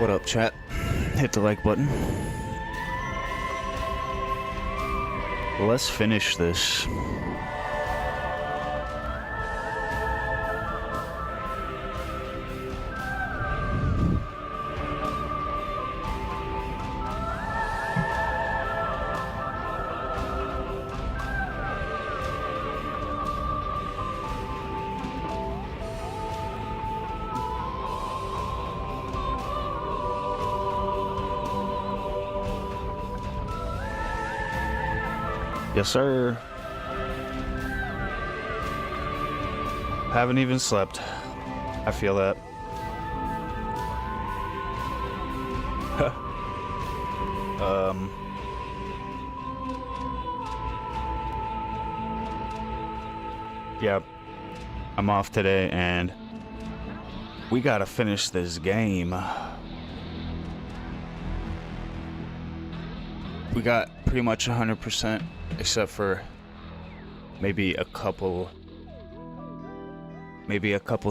What up, chat? Hit the like button. Let's finish this. Yes, sir. Haven't even slept. I feel that. Yep. I'm off today and we gotta finish this game. We got pretty much 100%. Except for maybe a couple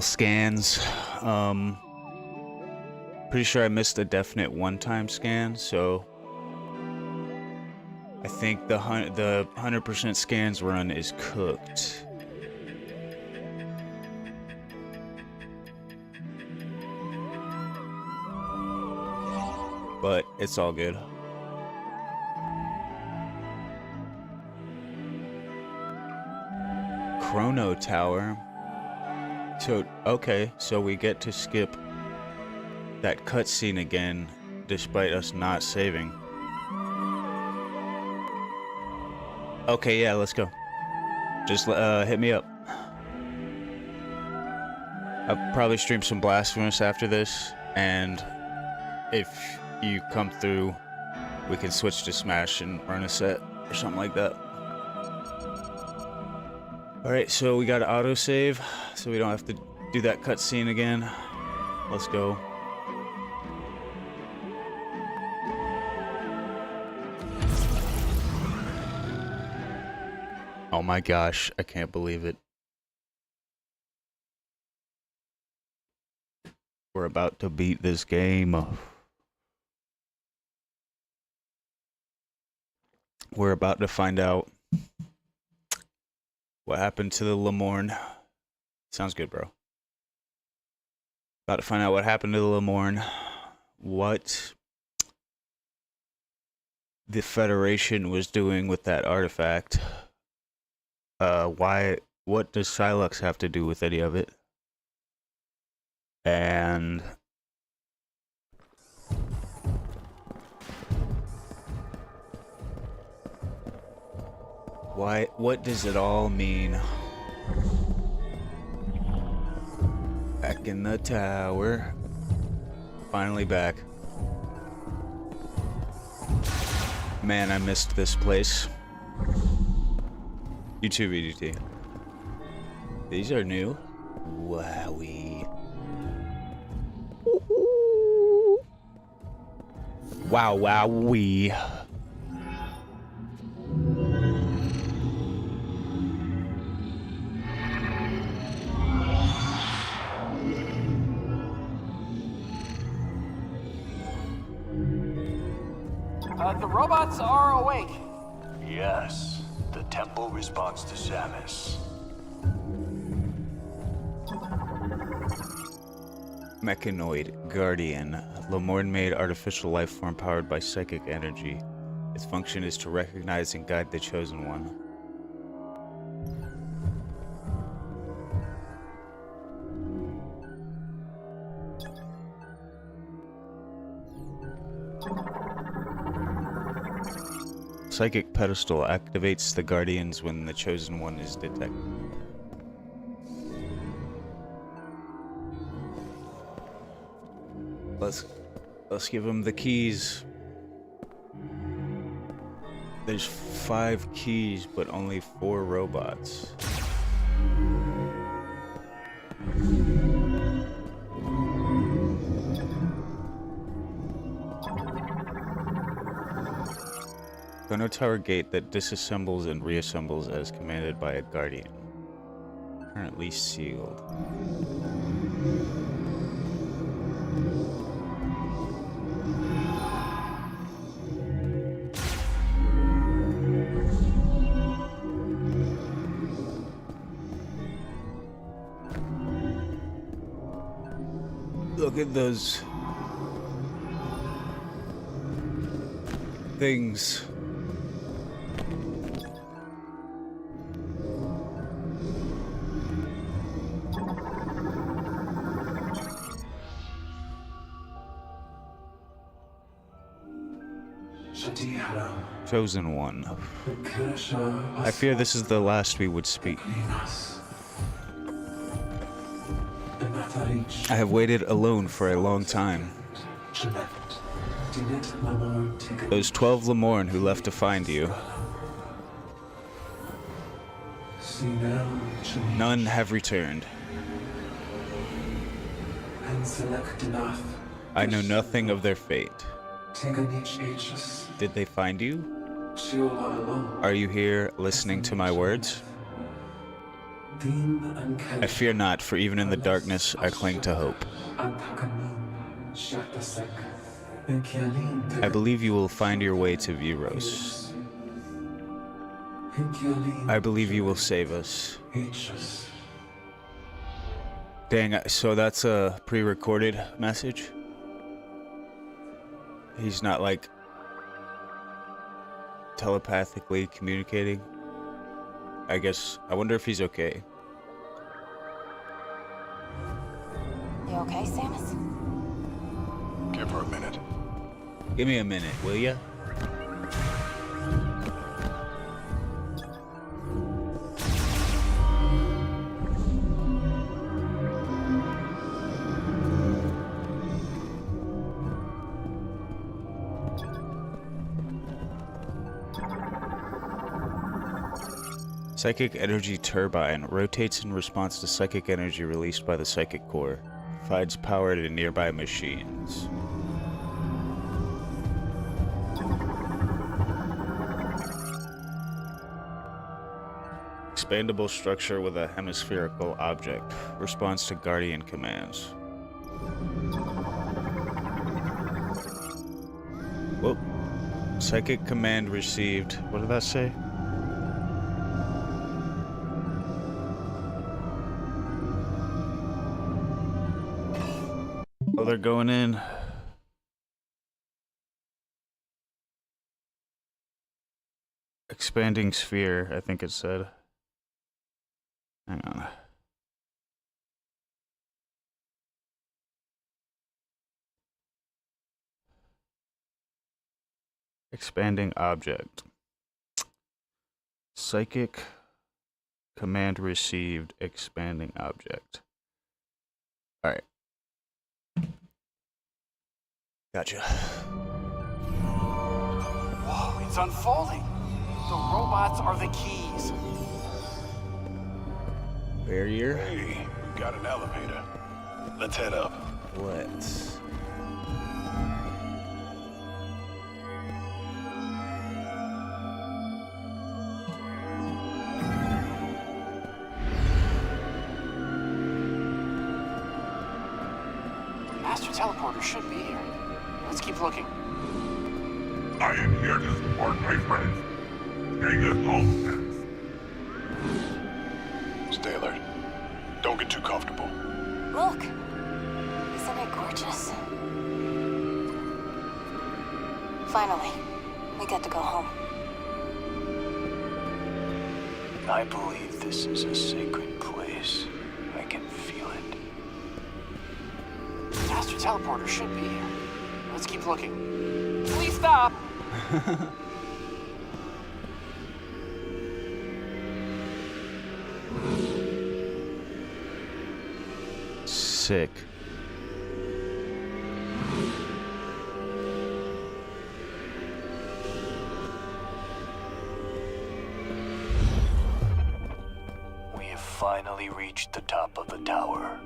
scans. Pretty sure I missed a definite one-time scan, so I think the 100% scans run is cooked. But it's all good. Chrono Tower. So, okay, so we get to skip that cutscene again, despite us not saving. Okay, yeah, let's go. Just hit me up. I'll probably stream some Blasphemous after this, and if you come through, we can switch to Smash and run a set or something like that. Alright, so we got an autosave, so we don't have to do that cutscene again. Let's go. Oh my gosh, I can't believe it. We're about to beat this game. We're about to find out what happened to the Lemorne. Sounds good, bro. About to find out what happened to the Lemorne. What the Federation was doing with that artifact. What does Shylox have to do with any of it? And what does it all mean? Back in the tower. Finally back. Man, I missed this place. You too, VGT. These are new. Wowie. Wow, wowee. The robots are awake. Yes, the temple responds to Samus. Mechanoid Guardian, Lemorne-made artificial life form powered by psychic energy. Its function is to recognize and guide the Chosen One. Psychic pedestal activates the Guardians when the Chosen One is detected. Let's give him the keys. There's 5 keys, but only 4 robots. Chrono Tower gate that disassembles and reassembles as commanded by a Guardian. Currently sealed. Look at those things. Chosen one. I fear this is the last we would speak. I have waited alone for a long time. Those 12 Lemorn who left to find you. None have returned. I know nothing of their fate. Did they find you? Are you here listening to my words? I fear not, for even in the darkness I cling to hope. I believe you will find your way to Viros. I believe you will save us. Dang, so that's a pre-recorded message? He's not, like, telepathically communicating? I guess, I wonder if he's okay. You okay, Samus? Give her a minute. Give me a minute, will ya? Psychic energy turbine rotates in response to psychic energy released by the psychic core. Provides power to nearby machines. Expandable structure with a hemispherical object. Responds to Guardian commands. Whoop. Psychic command received. What did that say? Oh, they're going in. Expanding sphere, I think it said. Hang on. Expanding object. Psychic command received. Expanding object. All right. Gotcha. Whoa, it's unfolding. The robots are the keys. Barrier. Hey, we got an elevator. Let's head up. Let's. Master Teleporter should be here. Let's keep looking. I am here to support my friends. Stay us home. Stay alert. Don't get too comfortable. Look! Isn't it gorgeous? Finally, we get to go home. I believe this is a sacred place. I can feel it. Master Teleporter should be here. Let's keep looking. Please stop! Sick. We have finally reached the top of the tower.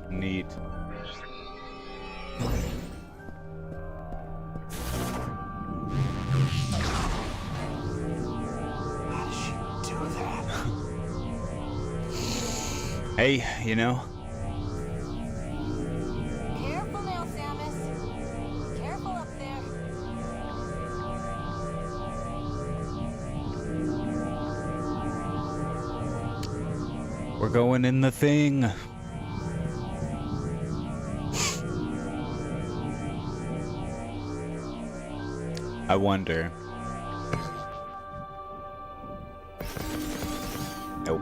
Neat. Hey, you know, Careful now, Samus. Careful up there. we're going in the thing. I wonder. Nope.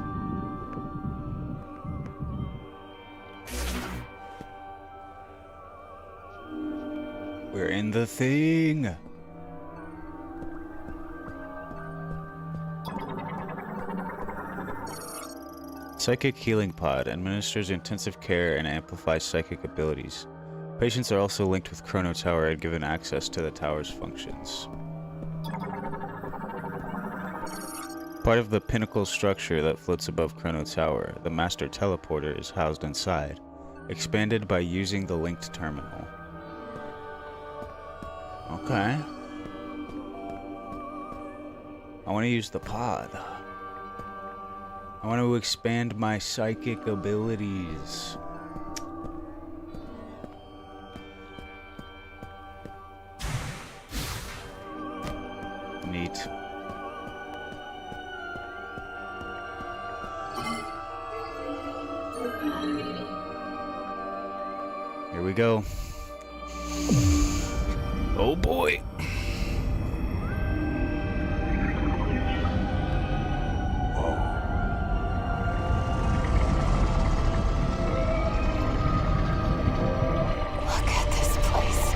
We're in the thing. Psychic Healing Pod administers intensive care and amplifies psychic abilities. Patients are also linked with Chrono Tower and given access to the tower's functions. Part of the pinnacle structure that floats above Chrono Tower, the Master Teleporter is housed inside, expanded by using the linked terminal. Okay. I want to use the pod. I want to expand my psychic abilities. Neat. Here we go. Oh boy. Look at this place.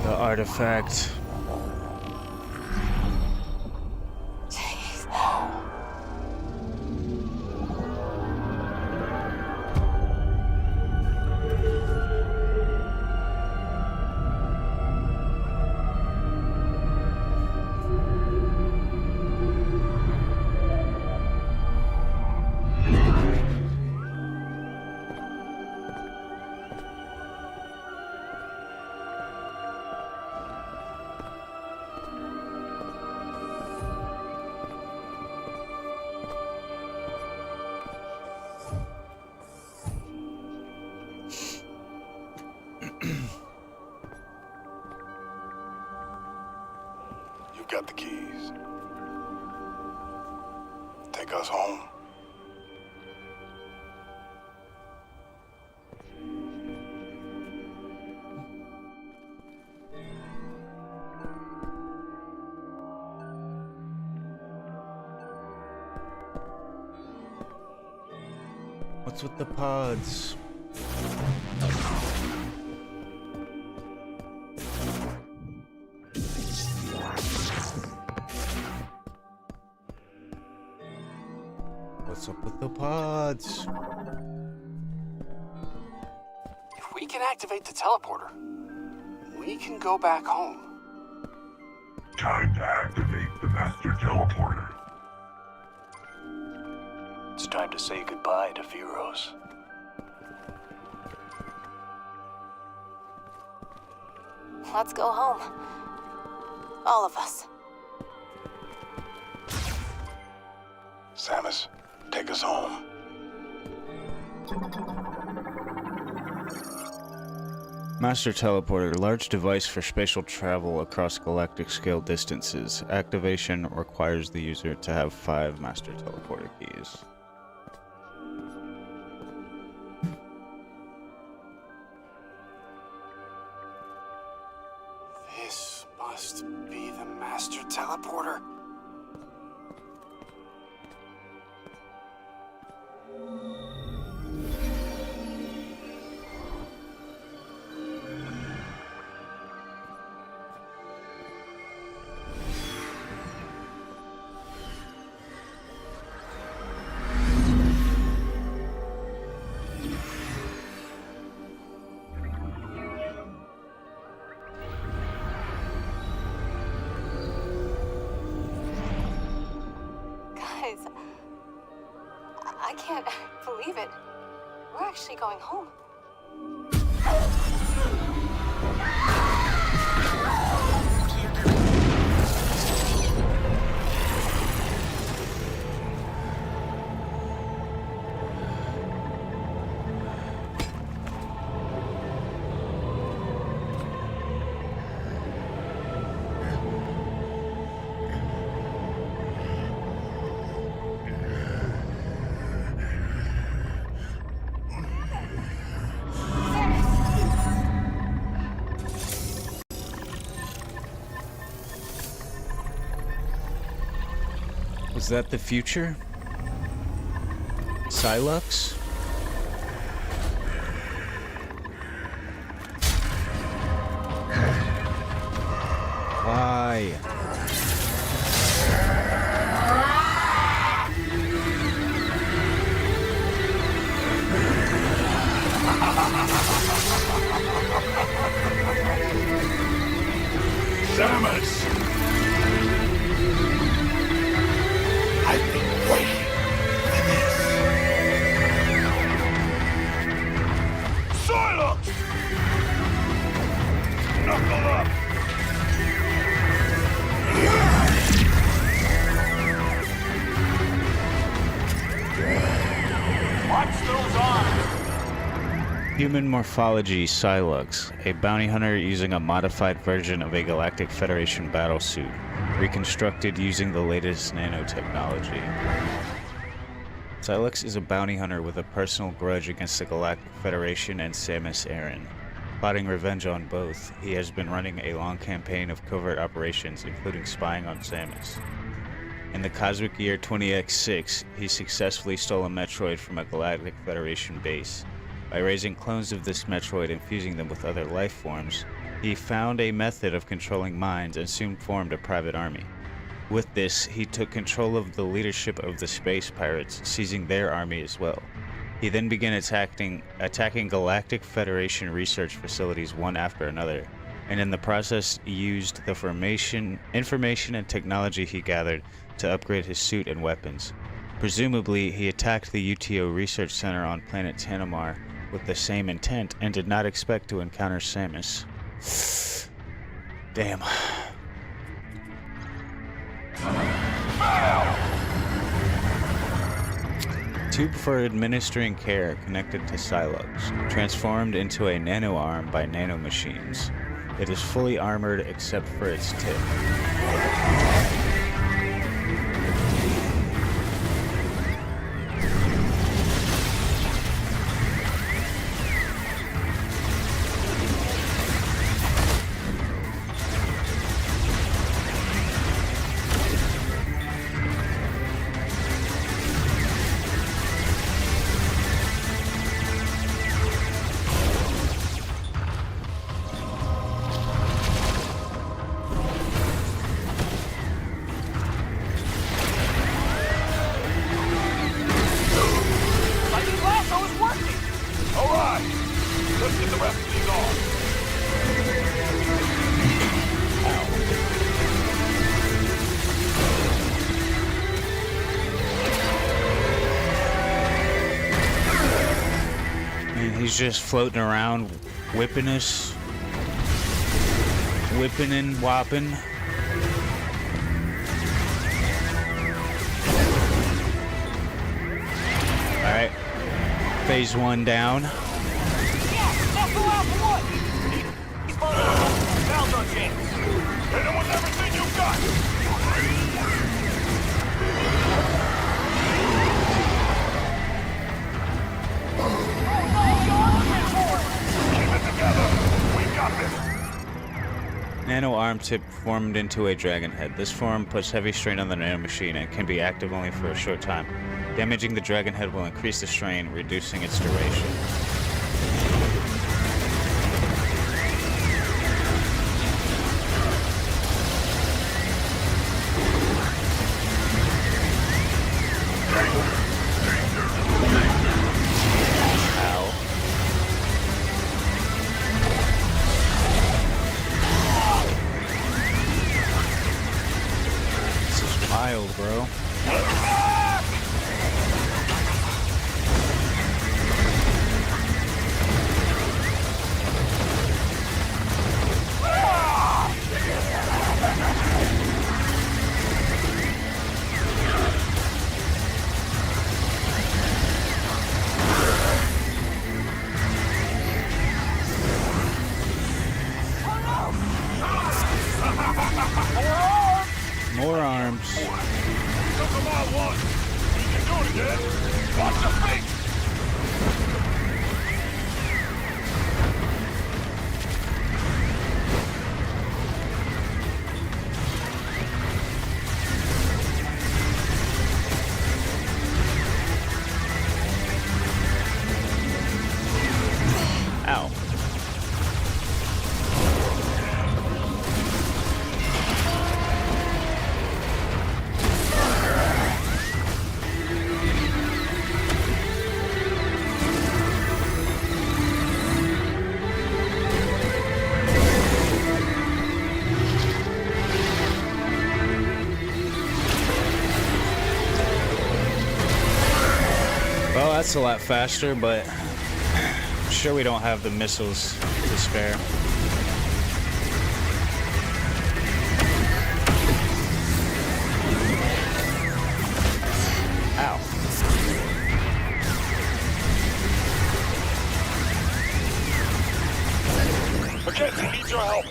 The artifact. Jeez. You've got the keys. Take us home. What's with the pods? What's up with the pods? If we can activate the teleporter, we can go back home. Time to activate the Master Teleporter. It's time to say goodbye to Viros. Let's go home. All of us. Samus, take us home. Master Teleporter, large device for spatial travel across galactic scale distances. Activation requires the user to have 5 Master Teleporter keys. This must be the Master Teleporter. Guys, I can't believe it. We're actually going home. Is that the future? Silux? Why? Samus! I've been waiting for this. Silence! Knuckle up! Watch those arms! Human morphology Silux, a bounty hunter using a modified version of a Galactic Federation battlesuit, reconstructed using the latest nanotechnology. Silux is a bounty hunter with a personal grudge against the Galactic Federation and Samus Aran. Plotting revenge on both, he has been running a long campaign of covert operations, including spying on Samus. In the cosmic year 20X6, he successfully stole a Metroid from a Galactic Federation base. By raising clones of this Metroid and fusing them with other life forms, he found a method of controlling minds and soon formed a private army. With this, he took control of the leadership of the space pirates, seizing their army as well. He then began attacking Galactic Federation research facilities one after another, and in the process used the information and technology he gathered to upgrade his suit and weapons. Presumably, he attacked the UTO Research Center on planet Tanamar with the same intent and did not expect to encounter Samus. Damn. Tube for administering care connected to Silux, transformed into a nano arm by nanomachines. It is fully armored except for its tip. Let's get the rest of these on. Man, he's just floating around, whipping us. Whipping and whopping. Alright. Phase 1 down. Hit him with everything you've got! Keep it together! We've got this! Nano arm tip formed into a dragon head. This form puts heavy strain on the nanomachine and can be active only for a short time. Damaging the dragon head will increase the strain, reducing its duration. Wild, bro. It's a lot faster, but I'm sure we don't have the missiles to spare. Ow. Mackenzie needs your help.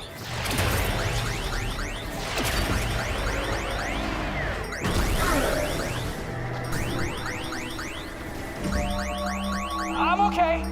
I'm okay.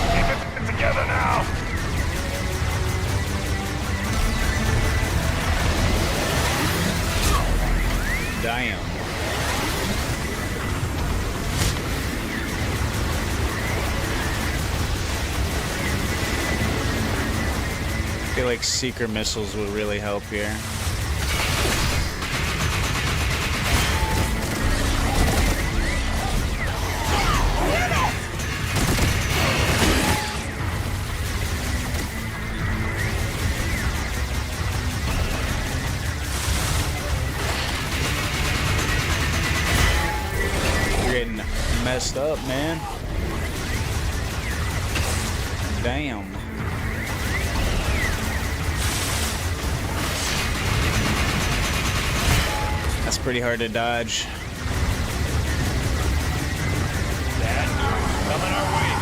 Keep it together now. Damn. I feel like seeker missiles would really help here. You're getting messed up, man. Damn. That's pretty hard to dodge. Coming our way.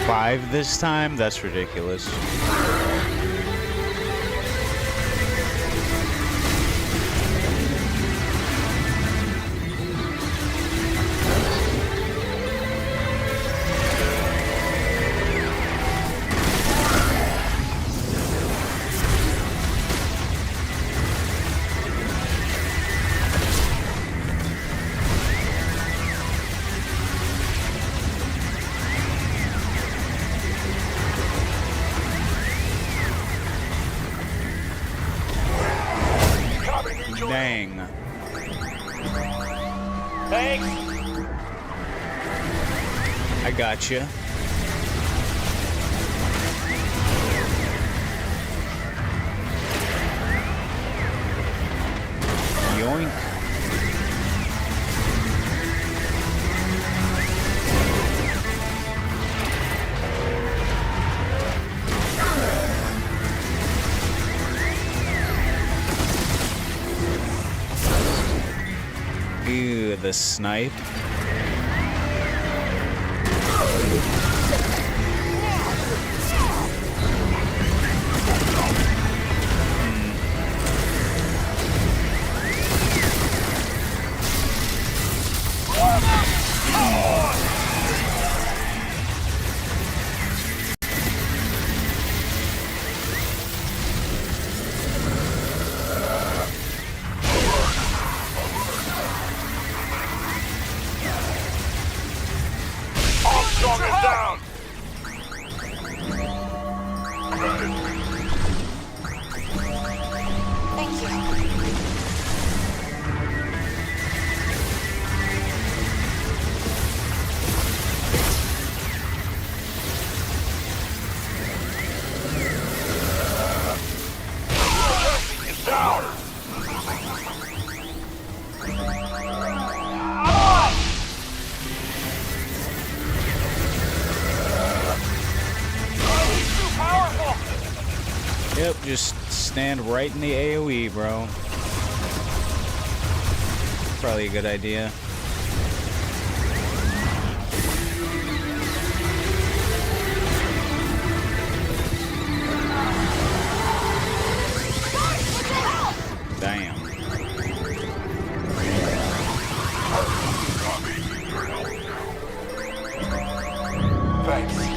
Five this time? That's ridiculous. Dang. Thanks. I got you. Yoink. Ew, the snipe. Armstrong is down. Thank you. He's down. Yep, just stand right in the AoE, bro. Probably a good idea. Damn. Thanks.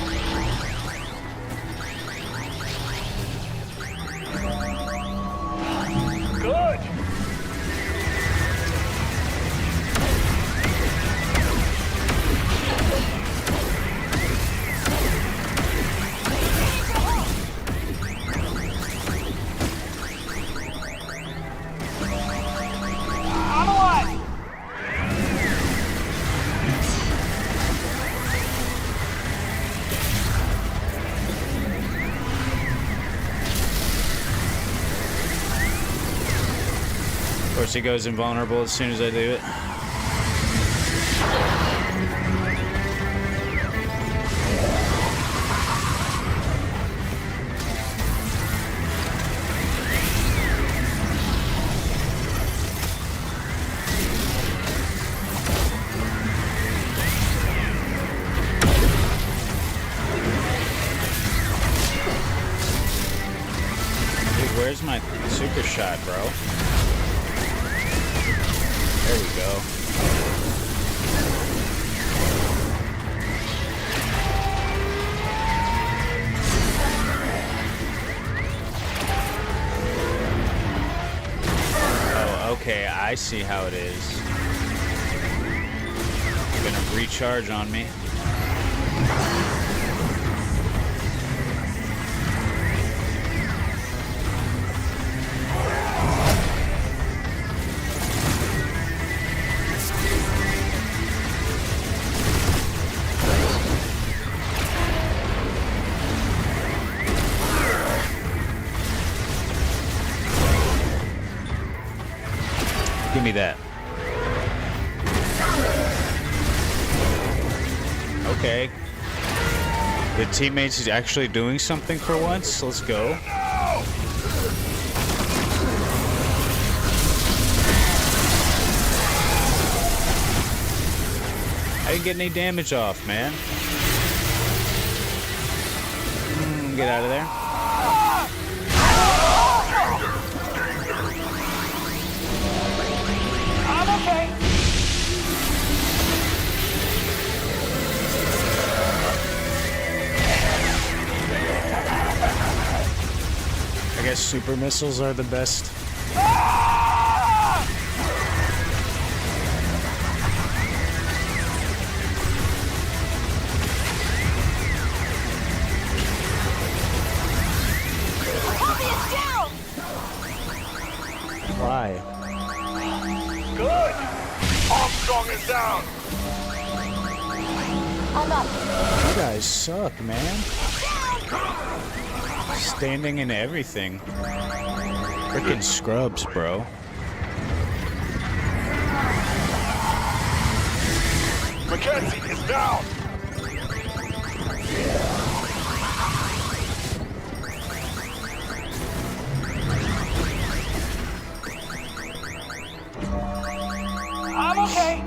course, he goes invulnerable as soon as I do it. Where's my super shot, bro? There we go. Oh, okay, I see how it is. You're gonna recharge on me. Give me that. Okay. The teammates is actually doing something for once. Let's go. I didn't get any damage off, man. Get out of there. I'm okay. I guess super missiles are the best. Why? Good. Armstrong is down. I'm up. You guys suck, man. Standing in everything. Freaking scrubs, bro. Mackenzie is down. I'm okay.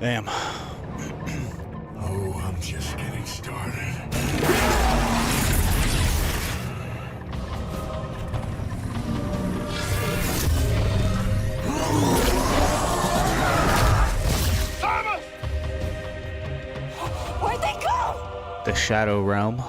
Damn. Oh, I'm just getting started. The Shadow Realm.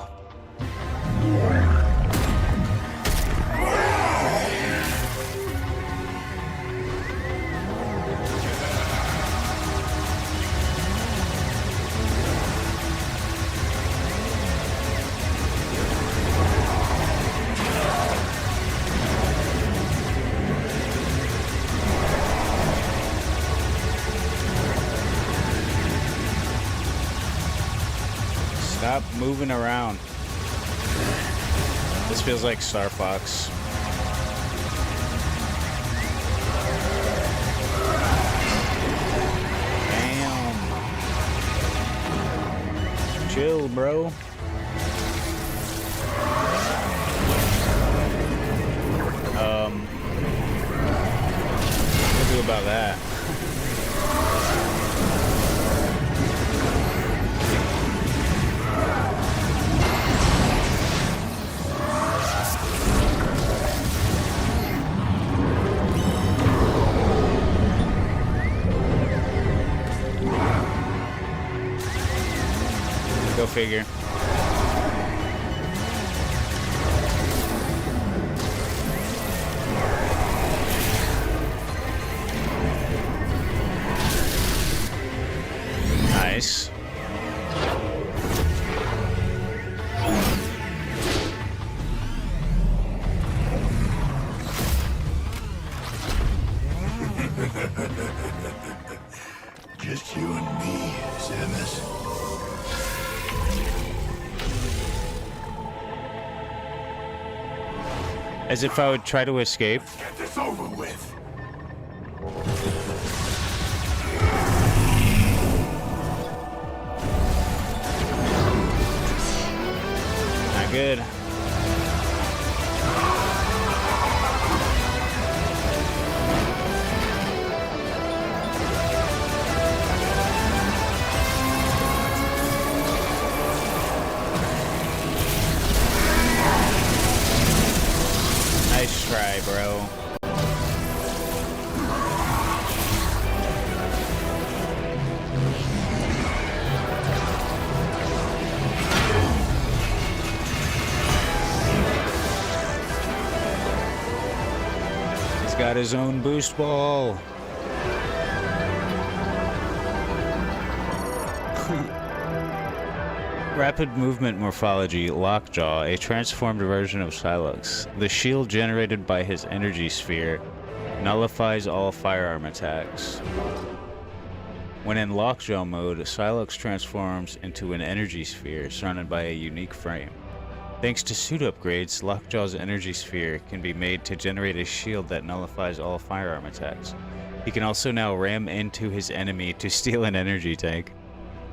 Stop moving around. This feels like Star Fox. Damn. Chill, bro. What do about that? Go figure. Nice. Just you and me, Samus. As if I would try to escape. Get this over with. Not good. Nice try, bro. He's got his own boost ball. Rapid movement morphology, Lockjaw, a transformed version of Psylocke. The shield generated by his energy sphere nullifies all firearm attacks. When in Lockjaw mode, Psylocke transforms into an energy sphere surrounded by a unique frame. Thanks to suit upgrades, Lockjaw's energy sphere can be made to generate a shield that nullifies all firearm attacks. He can also now ram into his enemy to steal an energy tank.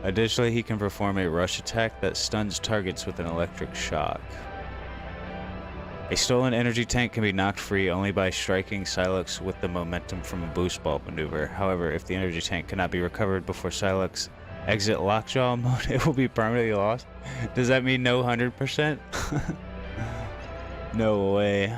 Additionally, he can perform a rush attack that stuns targets with an electric shock. A stolen energy tank can be knocked free only by striking Psylocke with the momentum from a boost ball maneuver. However, if the energy tank cannot be recovered before Psylocke exit Lockjaw mode, it will be permanently lost. Does that mean no 100%? No way.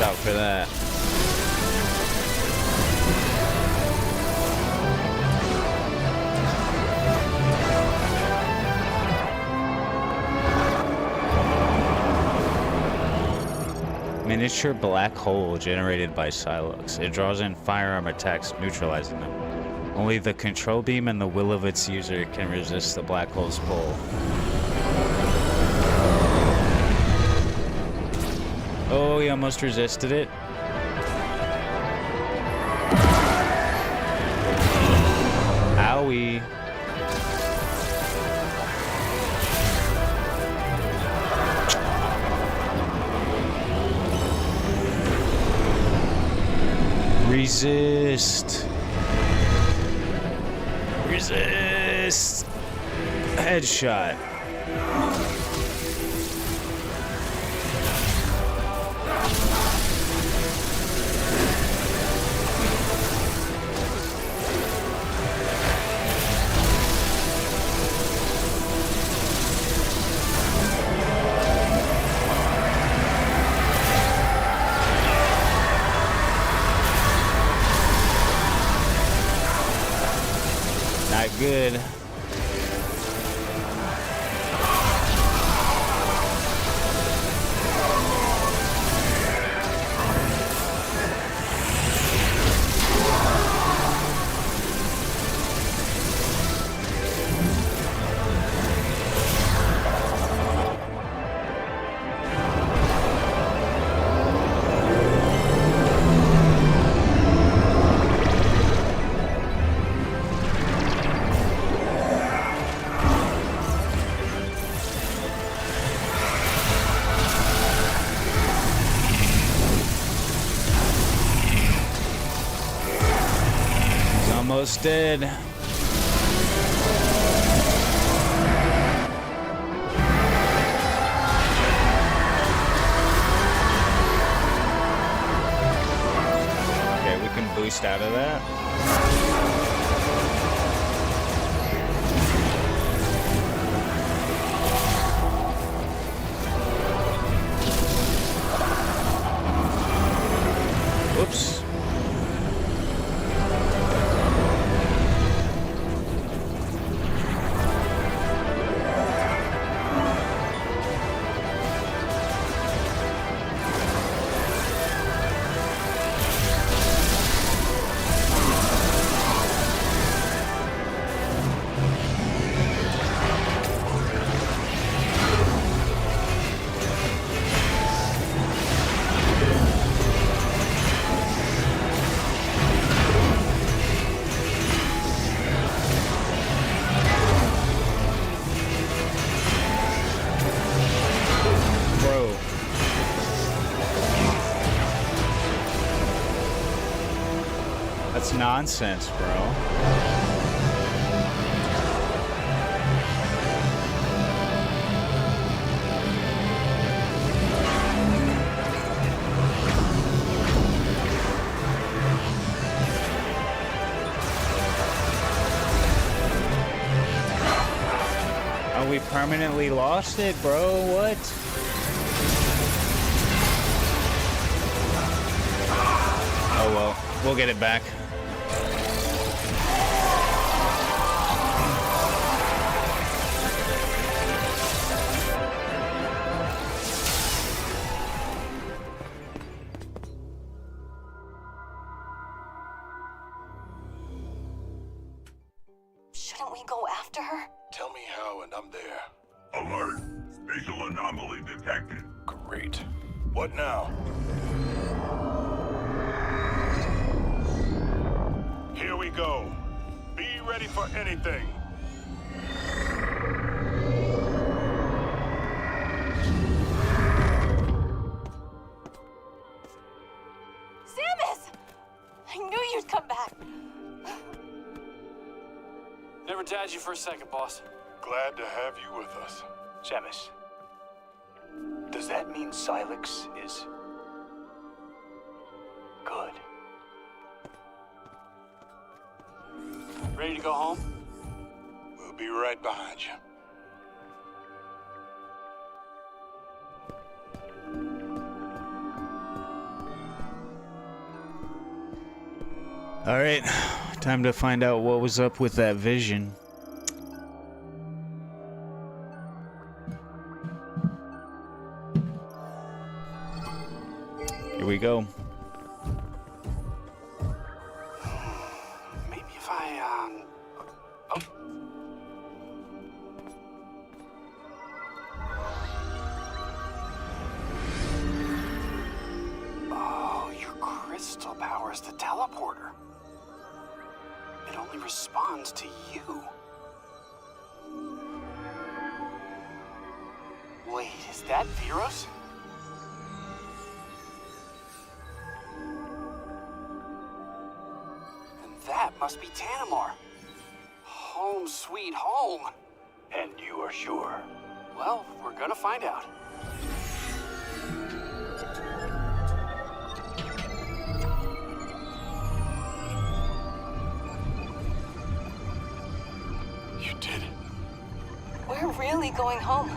Out for that. Miniature black hole generated by Psylocke. It draws in firearm attacks, neutralizing them. Only the control beam and the will of its user can resist the black hole's pull. Oh, he almost resisted it. Owie. Resist. Resist. Headshot. Not good. Almost dead. Okay, we can boost out of that. Whoops. Bro. That's nonsense, bro. Oh, we permanently lost it, bro. What? Oh well, we'll get it back. Shouldn't we go after her? Tell me how, and I'm there. Alert! Spatial anomaly detected. Great. What now? Here we go. Be ready for anything. Samus! I knew you'd come back. Never doubted you for a second, boss. Glad to have you with us. Samus, does that mean Silex is good? Ready to go home? We'll be right behind you. All right, time to find out what was up with that vision. Here we go. Maybe if I, oh. Oh, your crystal powers the teleporter. It only responds to you. Wait, is that Veros? Must be Tanamar. Home sweet home. And you are sure? Well, we're gonna find out. You did it. We're really going home.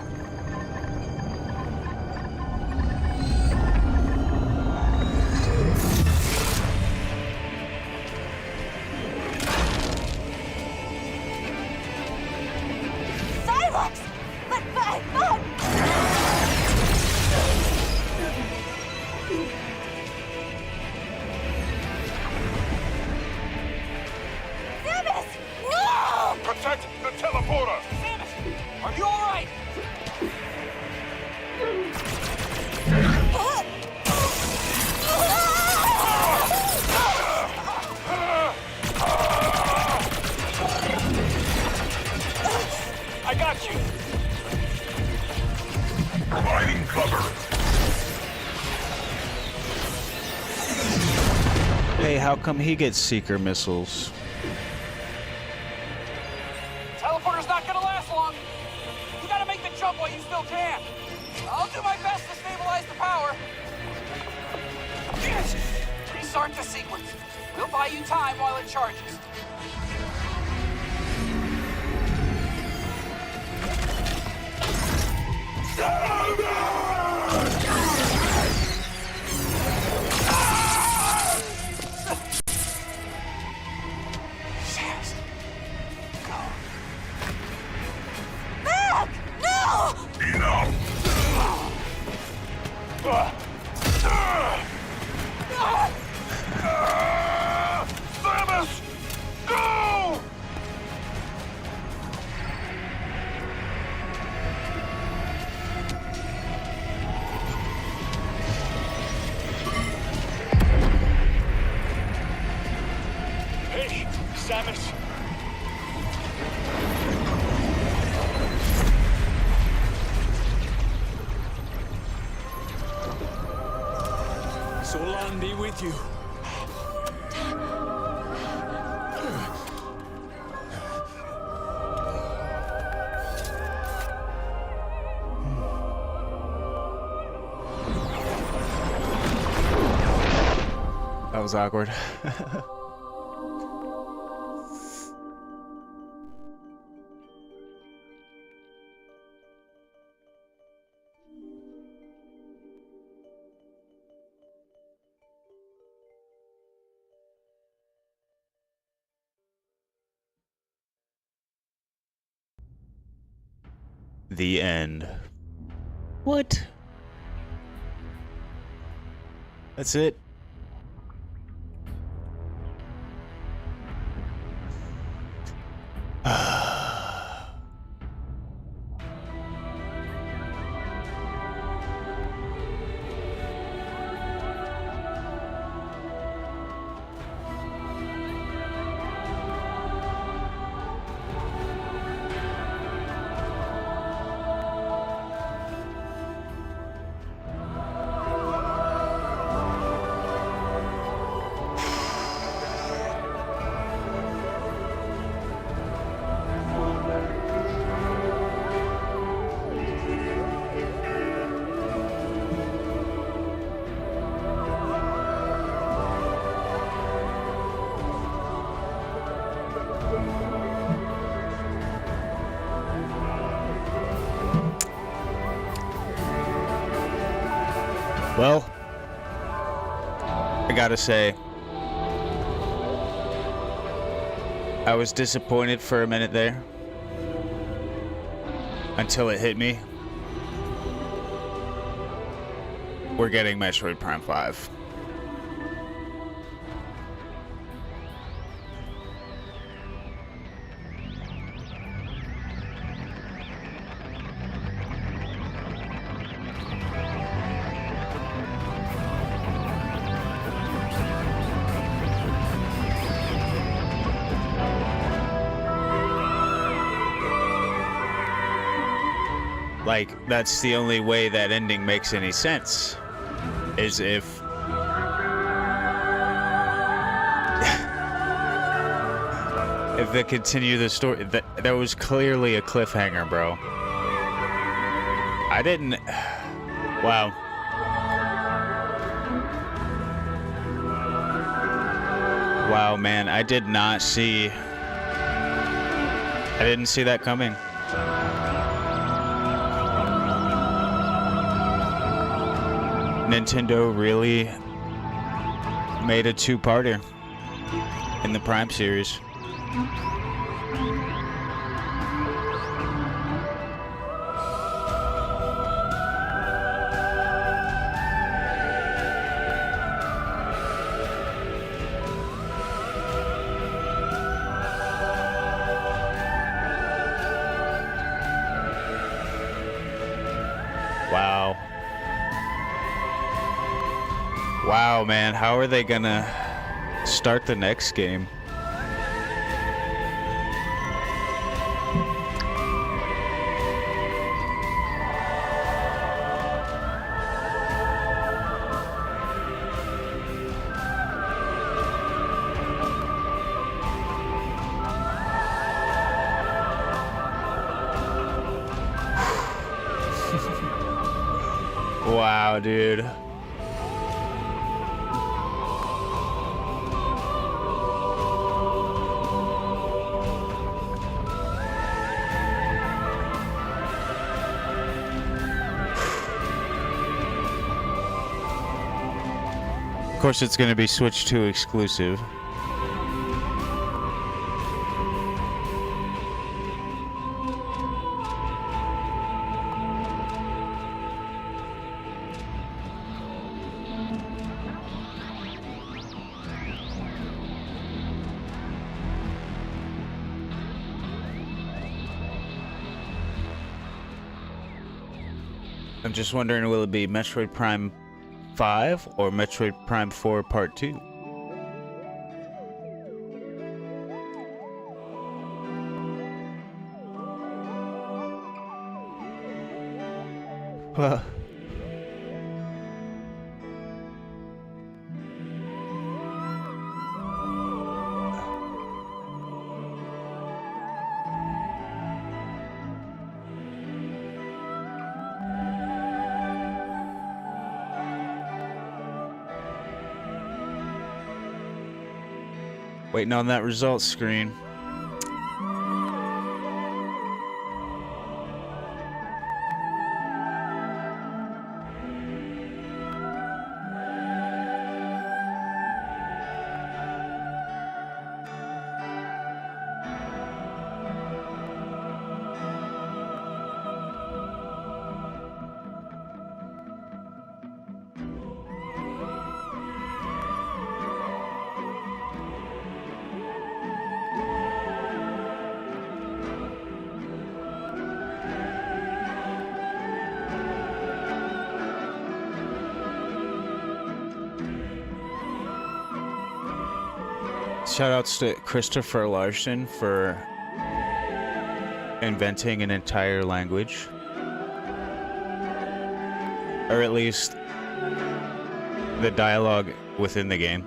Silence! Samus! No! Protect the teleporter! Samus, are you alright? I got you! Providing cover. Hey, how come he gets seeker missiles? Teleporter's not gonna last long. You gotta make the jump while you still can. I'll do my best to stabilize the power. Yes! Restart the sequence. We'll buy you time while it charges. Yes. Go. Back! No! Enough. Samus! Go! Hey, Samus! Solan be with you. That was awkward. The end. What? That's it? Well, I gotta say, I was disappointed for a minute there until it hit me. We're getting Metroid Prime 5. Like, that's the only way that ending makes any sense, is if if they continue the story, that was clearly a cliffhanger, bro. I didn't. Wow. Wow, man, I did not see. I didn't see that coming. Nintendo really made a two-parter in the Prime series. Wow. Wow, man, how are they gonna start the next game? Wow, dude. Of course, it's going to be Switch 2 exclusive. I'm just wondering, will it be Metroid Prime 5 or Metroid Prime 4 Part 2? Well, waiting on that results screen. Shoutouts to Christopher Larson for inventing an entire language. Or at least the dialogue within the game.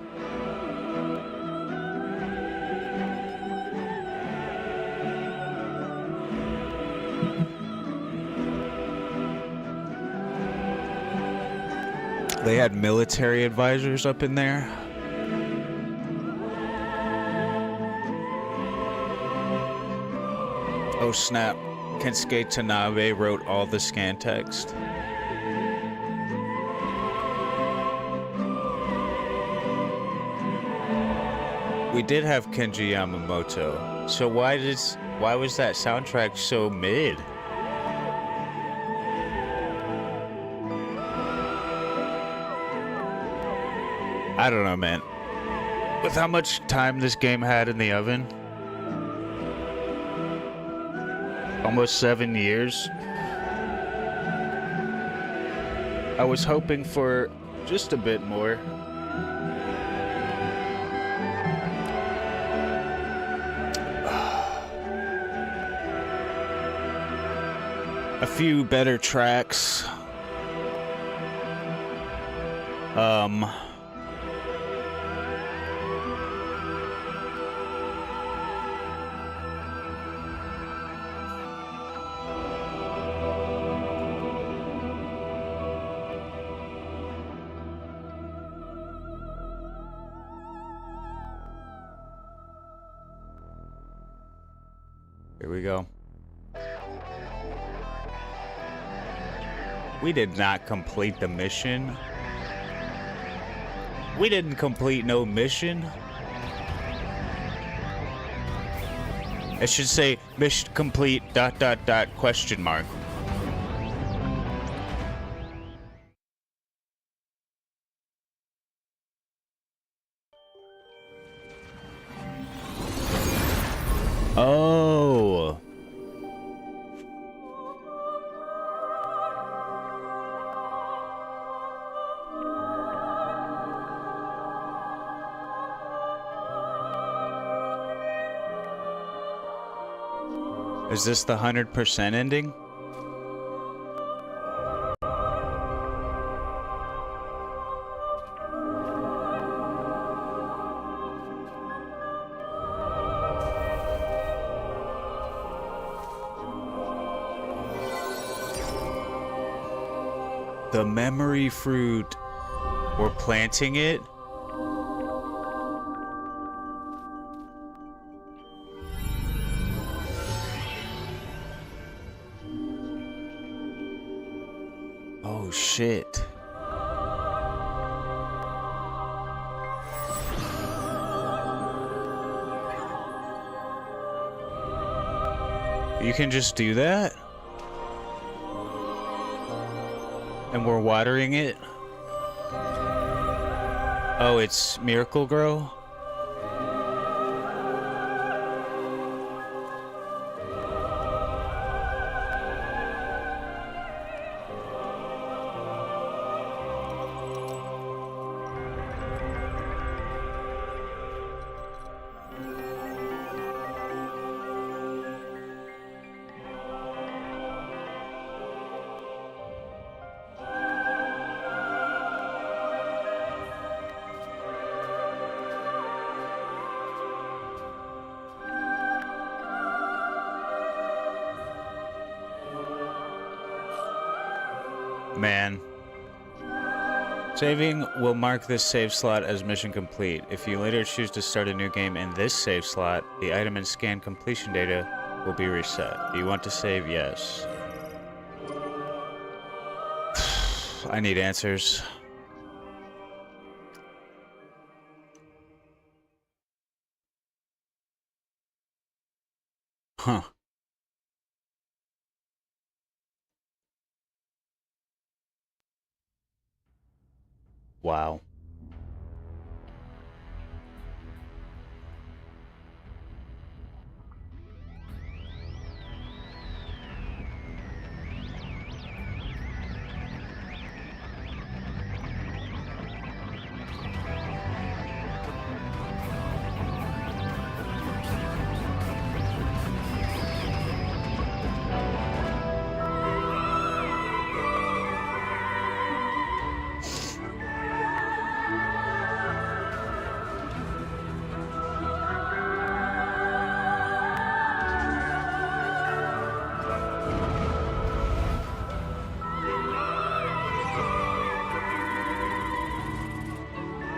They had military advisors up in there. Oh snap, Kensuke Tanabe wrote all the scan text. We did have Kenji Yamamoto, so why was that soundtrack so mid? I don't know, man. With how much time this game had in the oven, almost 7 years, I was hoping for just a bit more. A few better tracks. Here we go. We did not complete the mission. We didn't complete no mission. It should say mission complete ... question mark. Oh. Is this the 100% ending? The memory fruit. We're planting it? Oh shit. You can just do that? And we're watering it? Oh, it's Miracle Grow? Man. Saving will mark this save slot as mission complete. If you later choose to start a new game in this save slot, the item and scan completion data will be reset. Do you want to save? Yes. I need answers. Huh. Wow.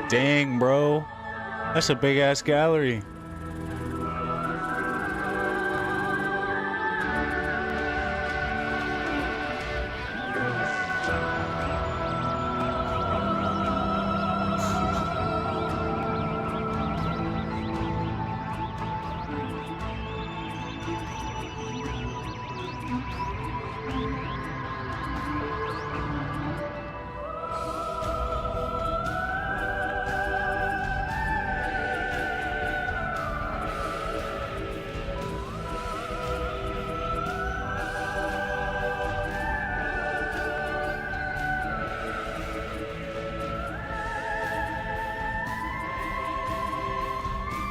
Dang, bro. That's a big ass gallery.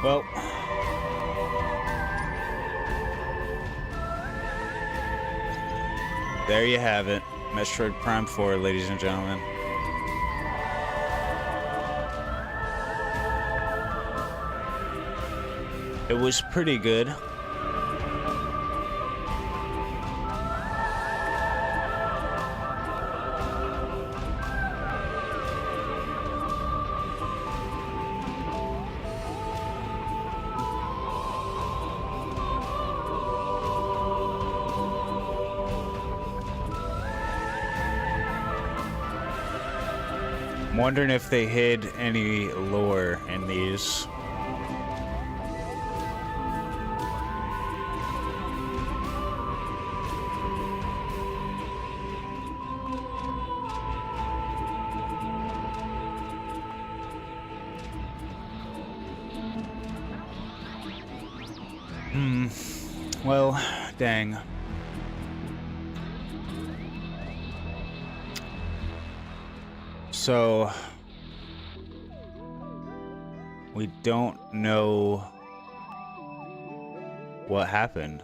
Well, there you have it. Metroid Prime 4, ladies and gentlemen. It was pretty good. Wondering if they hid any lore in these. Well, dang. So we don't know what happened.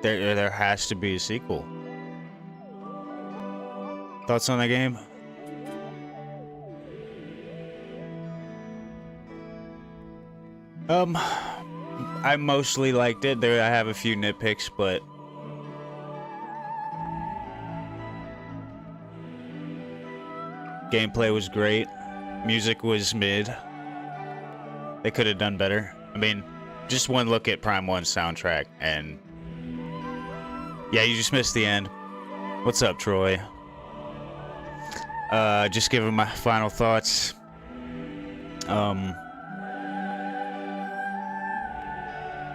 There has to be a sequel. Thoughts on the game? I mostly liked it. I have a few nitpicks, but gameplay was great. Music was mid. They could have done better. I mean, just one look at Prime 1's soundtrack, and yeah, you just missed the end. What's up, Troy? Just giving my final thoughts.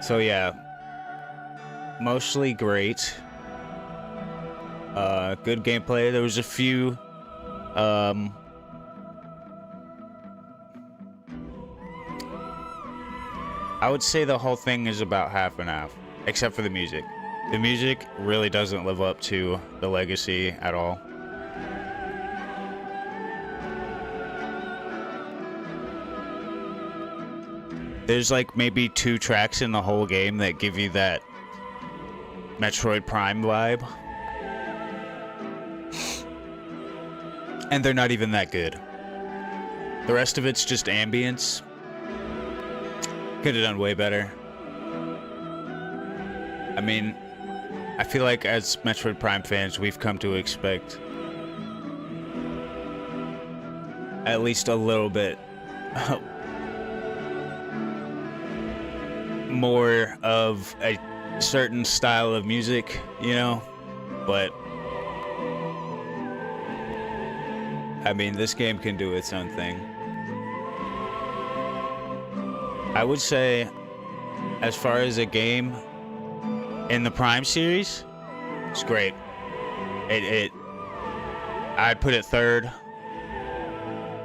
So yeah, mostly great. Good gameplay. There was a few I would say the whole thing is about half and half, except for the music. The music really doesn't live up to the legacy at all. There's like maybe 2 tracks in the whole game that give you that Metroid Prime vibe. And they're not even that good. The rest of it's just ambience. Could have done way better. I mean, I feel like as Metroid Prime fans, we've come to expect at least a little bit more of a certain style of music, you know? But I mean, this game can do its own thing. I would say, as far as a game in the Prime series, it's great. I'd put it third.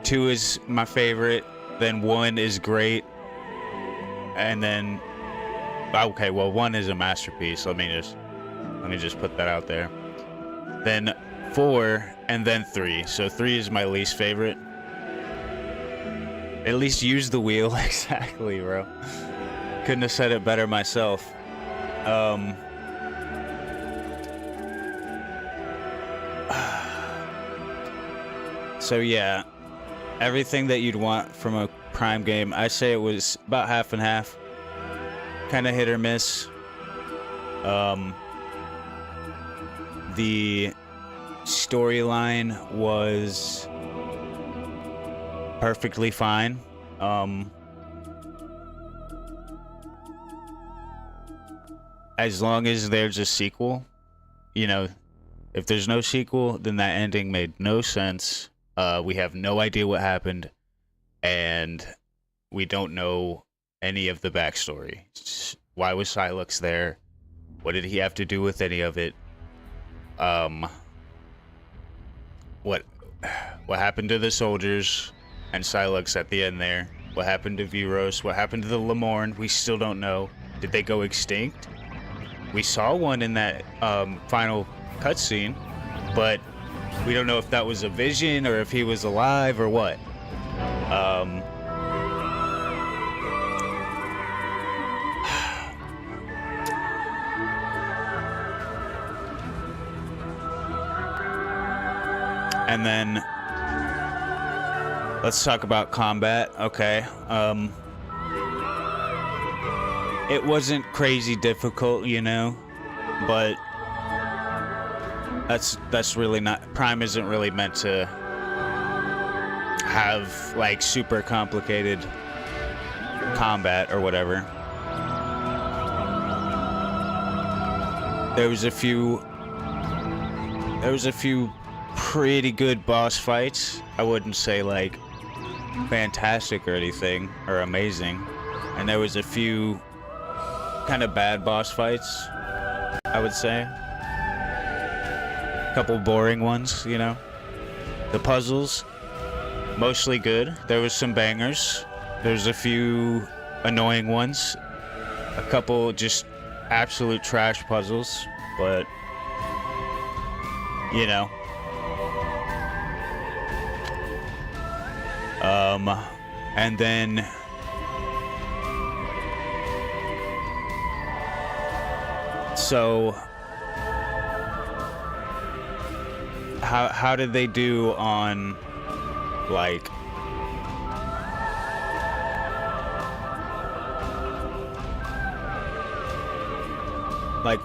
2 is my favorite. Then 1 is great. And then, okay, well, 1 is a masterpiece. Let me just put that out there. Then 4, and then 3. So 3 is my least favorite. At least use the wheel. Exactly, bro. Couldn't have said it better myself. So yeah, everything that you'd want from a Prime game, I say it was about half and half. Kind of hit or miss. The storyline was perfectly fine. As long as there's a sequel, you know, if there's no sequel, then that ending made no sense. We have no idea what happened, and we don't know any of the backstory. Why was Silux there? What did he have to do with any of it? What happened to the soldiers and Silux at the end there? What happened to Viros? What happened to the Lemorn? We still don't know. Did they go extinct? We saw one in that final cutscene, but we don't know if that was a vision or if he was alive or what. And then let's talk about combat. Okay. It wasn't crazy difficult, you know, but that's really not, Prime isn't really meant to have like super complicated combat or whatever. There was a few pretty good boss fights. I wouldn't say like fantastic or anything or amazing. And there was a few kind of bad boss fights, I would say. A couple boring ones, you know. The puzzles, mostly good. There was some bangers. There's a few annoying ones. A couple just absolute trash puzzles, but you know. And then so how did they do on like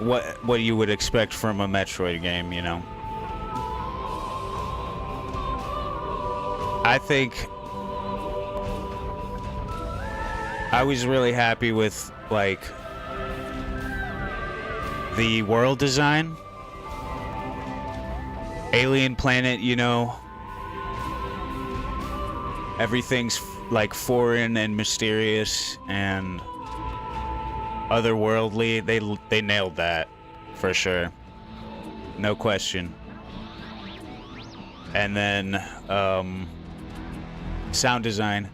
what you would expect from a Metroid game, you know? I think I was really happy with like the world design. Alien planet, you know. Everything's like foreign and mysterious and otherworldly. They nailed that for sure. No question. And then sound design.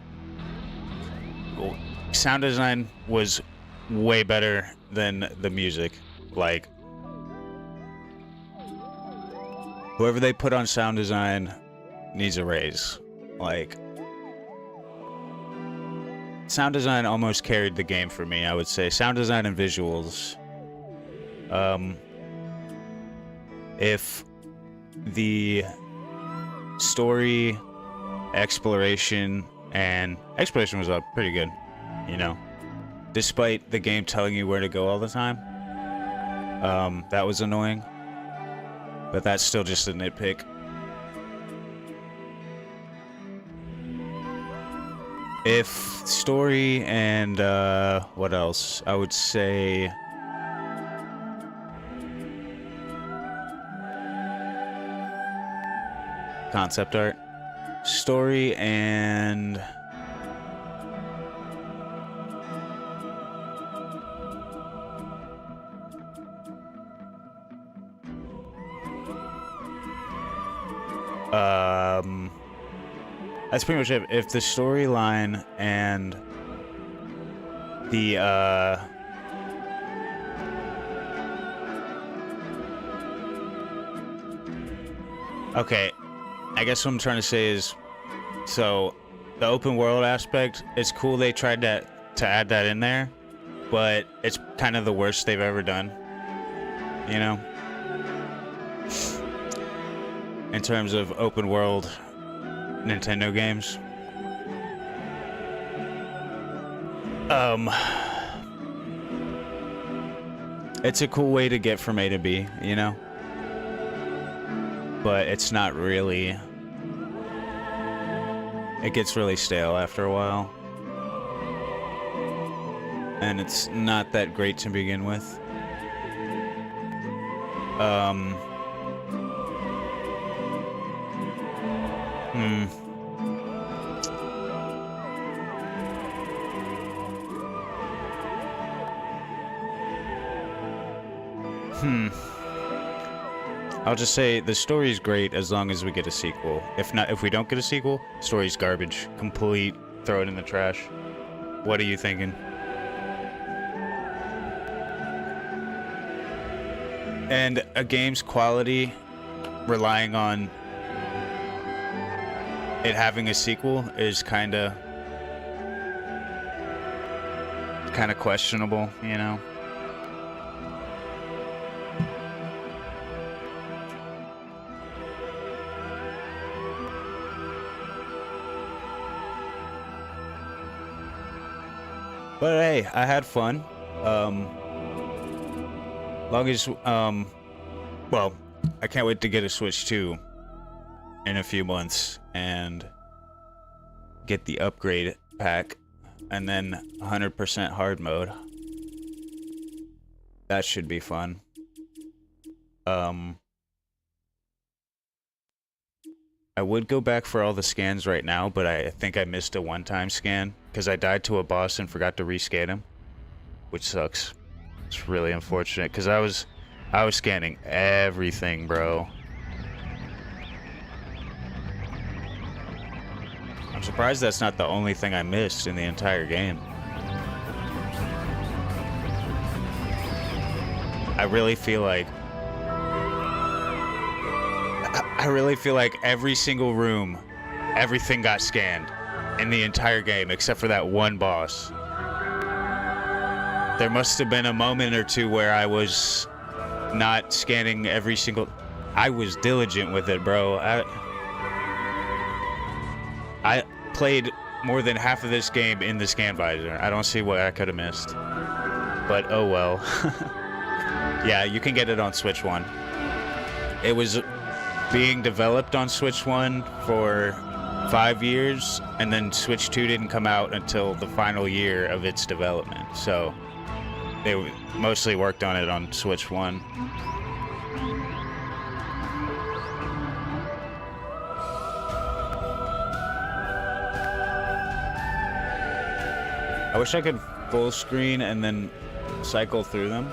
Sound design was way better than the music. Like whoever they put on sound design needs a raise. Like sound design almost carried the game for me, I would say. Sound design and visuals. If the story, exploration was up pretty good, you know, despite the game telling you where to go all the time. That was annoying, but that's still just a nitpick. If story and what else? I would say concept art, story, and that's pretty much it. If the storyline and the okay, I guess what I'm trying to say is, so the open world aspect, it's cool they tried to add that in there, but it's kind of the worst they've ever done, you know, in terms of open world Nintendo games. It's a cool way to get from A to B, you know? But it's not really... It gets really stale after a while. And it's not that great to begin with. I'll just say the story's great as long as we get a sequel. If we don't get a sequel, story's garbage. Complete, throw it in the trash. What are you thinking? And a game's quality relying on it having a sequel is kind of questionable, you know? But hey, I had fun. Long as, well, I can't wait to get a Switch 2 in a few months and get the upgrade pack and then 100% hard mode. That should be fun. I would go back for all the scans right now, but I think I missed a one-time scan because I died to a boss and forgot to rescan him, which sucks. It's really unfortunate because I was scanning everything, bro. I'm surprised that's not the only thing I missed in the entire game. I really feel like every single room, everything got scanned in the entire game except for that one boss. There must have been a moment or two where I was not scanning every single... I was diligent with it, bro. I played more than half of this game in the scan visor. I don't see what I could have missed. But oh well. Yeah, you can get it on Switch 1. It was being developed on Switch 1 for 5 years, and then Switch 2 didn't come out until the final year of its development. So they mostly worked on it on Switch 1. I wish I could full screen and then cycle through them.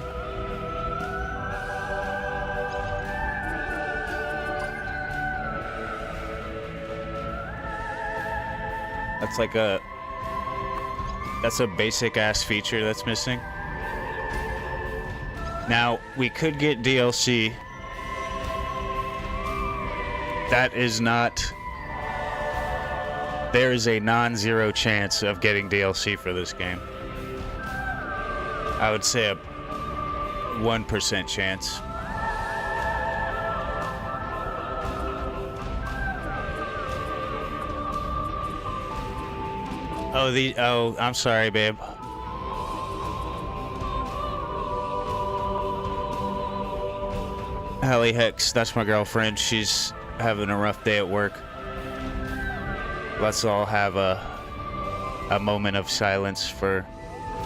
That's a basic ass feature that's missing. Now, we could get DLC. That is not... There is a non-zero chance of getting DLC for this game. I would say a 1% chance. Oh, I'm sorry, babe. Hallie Hex, that's my girlfriend. She's having a rough day at work. Let's all have a moment of silence for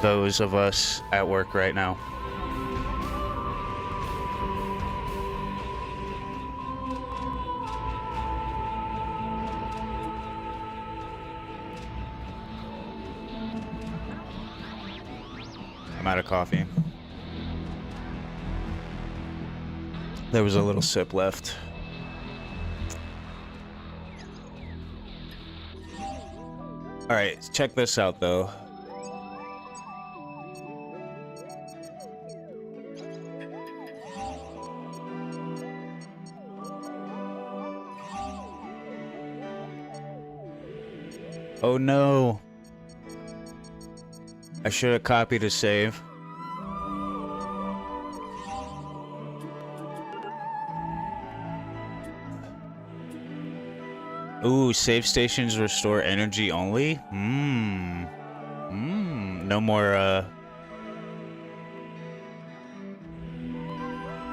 those of us at work right now. I'm out of coffee. There was a little sip left. Alright, check this out though. Oh no. I should have copied a save. Ooh, save stations restore energy only? No more,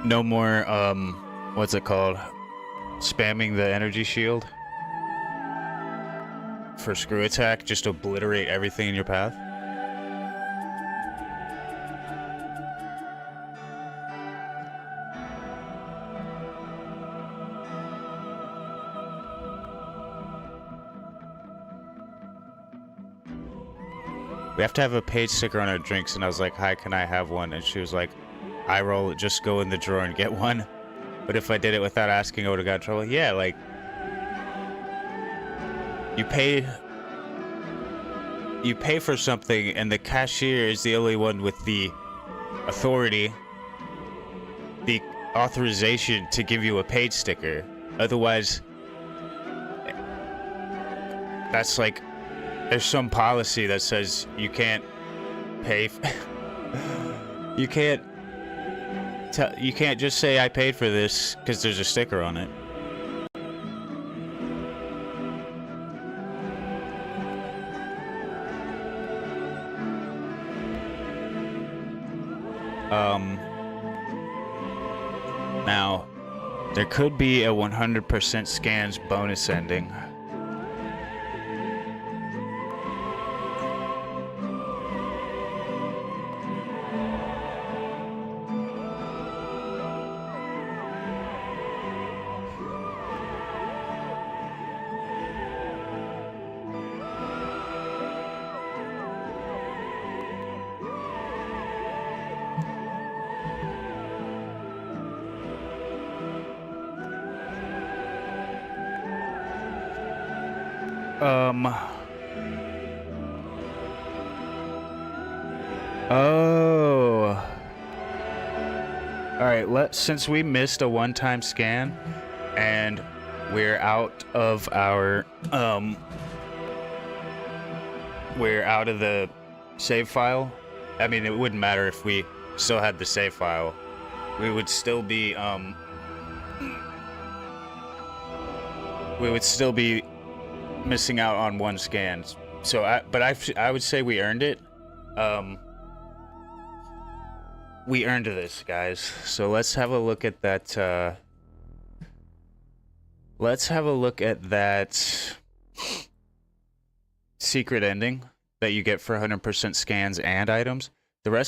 no more, what's it called? Spamming the energy shield? For screw attack, just obliterate everything in your path? We have to have a paid sticker on our drinks, and I was like, hi, can I have one? And she was like, I roll it, just go in the drawer and get one. But if I did it without asking, I would have got in trouble. Yeah, like, you pay for something, and the cashier is the only one with the authority, the authorization to give you a paid sticker. Otherwise, that's like, there's some policy that says you can't pay. You can't just say I paid for this because there's a sticker on it. Now, there could be a 100% scans bonus ending. Oh. Alright, since we missed a one-time scan and we're out of our we're out of the save file. I mean, it wouldn't matter if we still had the save file. We would still be missing out on one scan. So I would say we earned it. We earned this, guys. So let's have a look at that. Let's have a look at that secret ending that you get for 100% scans and items. I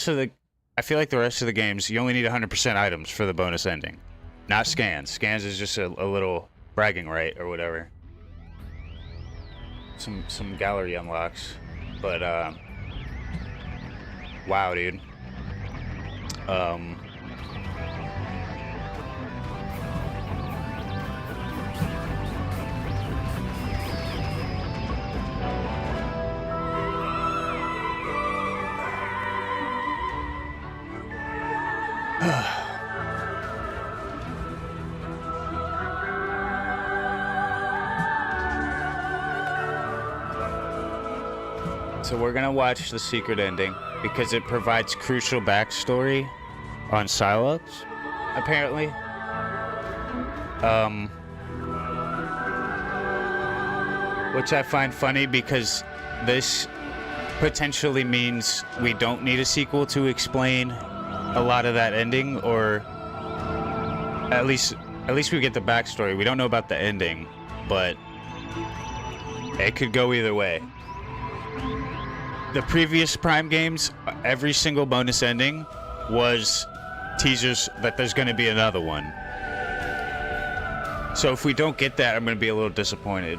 feel like the rest of the games, you only need 100% items for the bonus ending, not scans. Scans is just a little bragging right or whatever. Some gallery unlocks, but wow, dude. So we're gonna watch the secret ending because it provides crucial backstory on Psylocke, apparently. Which I find funny because this potentially means we don't need a sequel to explain a lot of that ending, or at least we get the backstory. We don't know about the ending, but it could go either way. The previous Prime games, every single bonus ending was teasers that there's going to be another one. So if we don't get that, I'm going to be a little disappointed.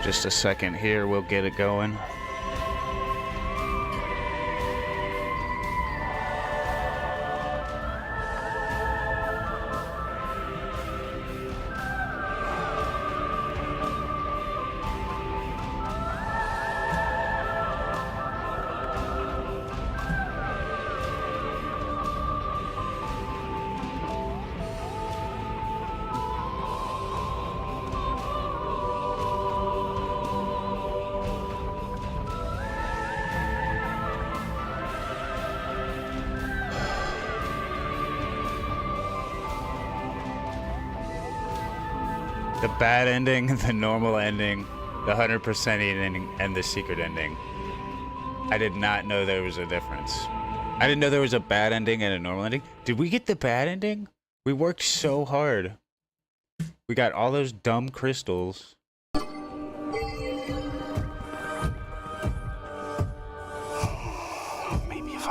Just a second here, we'll get it going. The bad ending, the normal ending, the 100% ending, and the secret ending. I did not know there was a difference. I didn't know there was a bad ending and a normal ending. Did we get the bad ending? We worked so hard. We got all those dumb crystals. Maybe if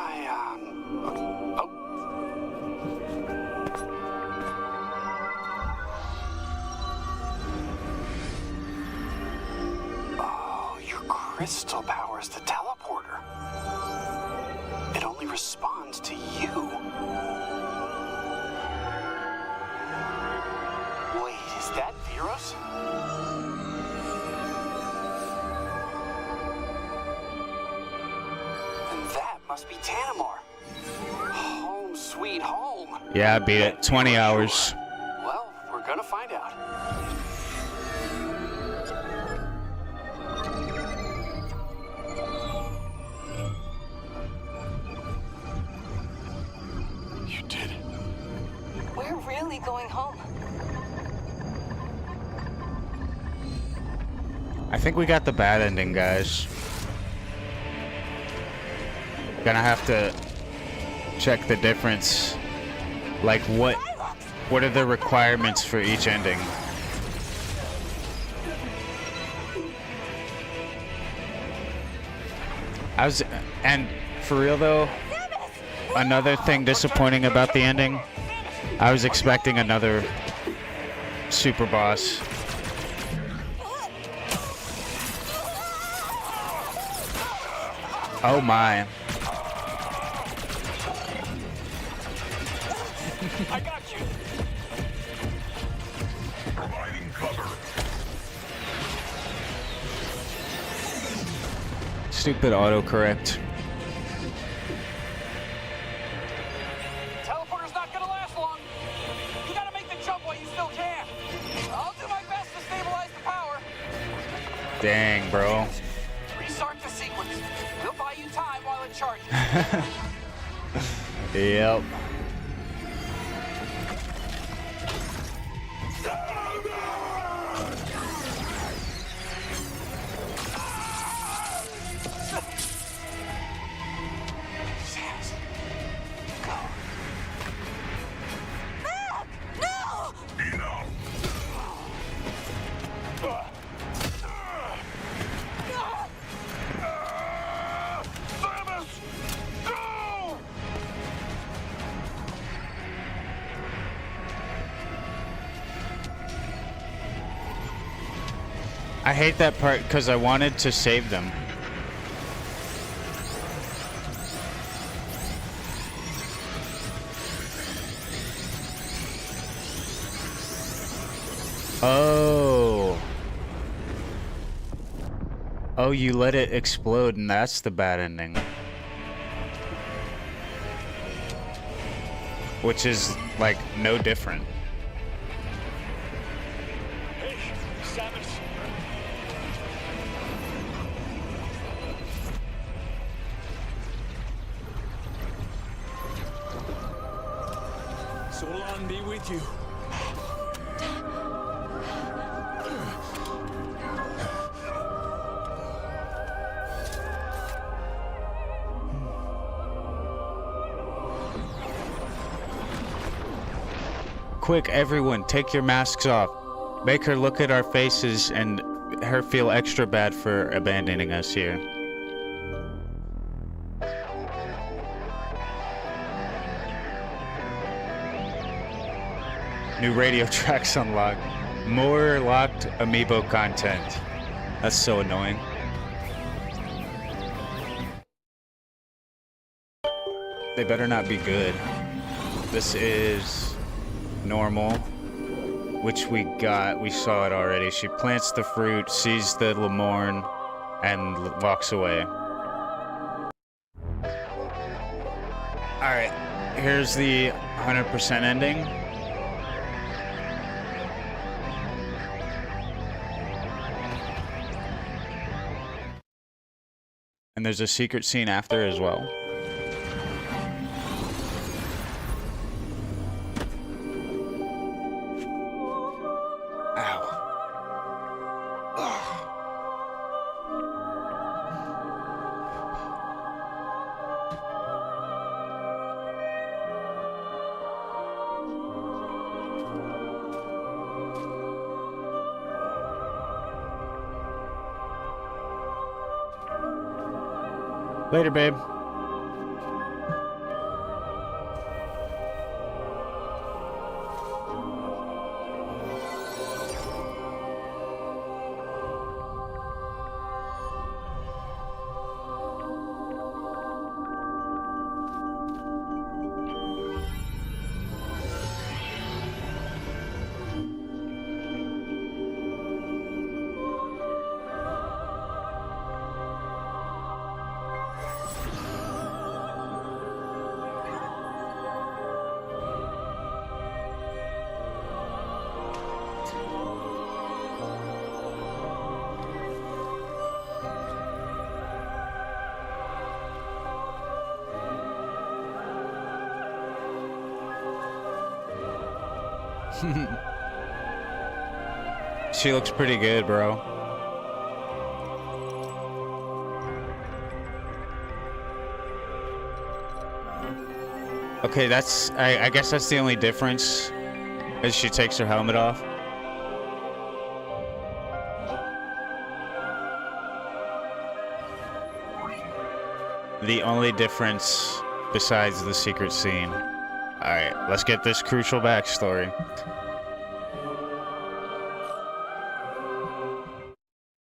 your crystal powers the teleporter. It only responds to you. Wait, is that Veros? Then that must be Tanamor. Home sweet home. Yeah, I beat it. 20 hours. Well, we're gonna find out. You did it. We're really going home. I think we got the bad ending, guys. Gonna have to check the difference. Like, what are the requirements for each ending? And for real though, another thing disappointing about the ending, I was expecting another super boss. Oh my. I got you. Providing cover. Stupid autocorrect. Teleporter's not gonna last long. You gotta make the jump while you still can. I'll do my best to stabilize the power. Dang, bro. Restart the sequence. We'll buy you time while it charges. Yep. Samus, go. Enough. Samus! Go! I hate that part because I wanted to save them. Oh. Oh, you let it explode and that's the bad ending. Which is, like, no different. Hey, Samus. Solon be with you. Quick, everyone, take your masks off. Make her look at our faces and her feel extra bad for abandoning us here. New radio tracks unlocked. More locked amiibo content. That's so annoying. They better not be good. This is normal, which we got. We saw it already. She plants the fruit, sees the Lemorne, and walks away. Alright, here's the 100% ending. And there's a secret scene after as well. Ow. Ugh. Later, babe. She looks pretty good, bro. Okay, that's... I guess that's the only difference, is she takes her helmet off. The only difference besides the secret scene. Alright, let's get this crucial backstory.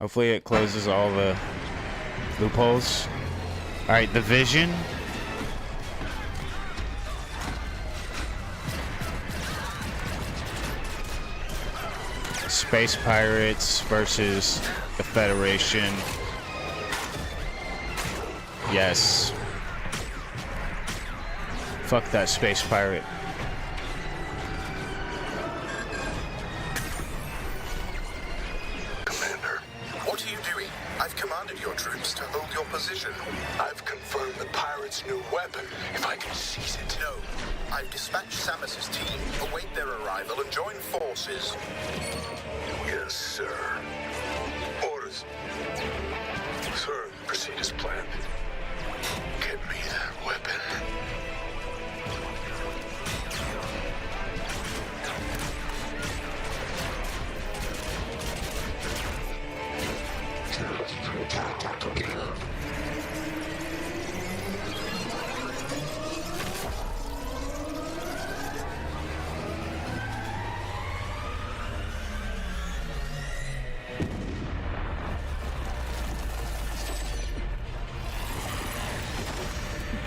Hopefully it closes all the loopholes. Alright, the Vision. Space Pirates versus the Federation. Yes. Fuck that Space Pirate. Commander, what are you doing? I've commanded your troops to hold your position. I've confirmed the pirates' new weapon, if I can seize it. No. I've dispatched Samus's team, await their arrival, and join forces. Yes, sir. Orders. Sir, proceed as planned. Get me that weapon.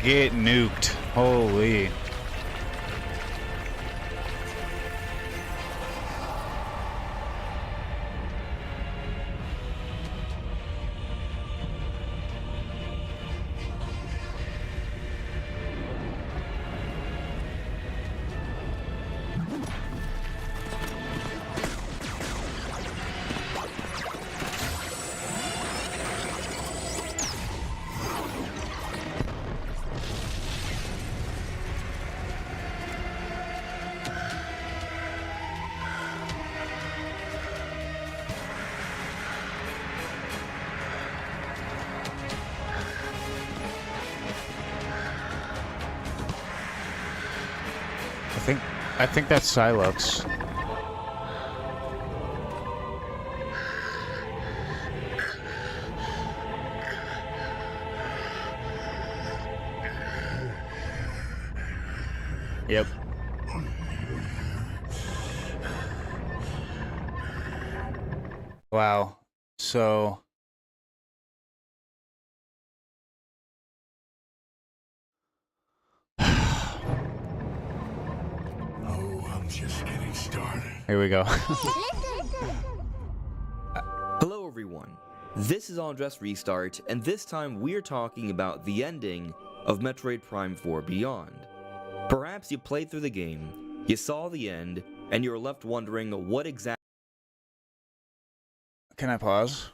Get nuked. Holy. I think that's Silux. Yep. Wow. So Just getting started. here we go. Hello everyone, this is Andres Restart, and this time we're talking about the ending of Metroid Prime 4 Beyond. Perhaps you played through the game, you saw the end, and you're left wondering what exactly... Can I pause?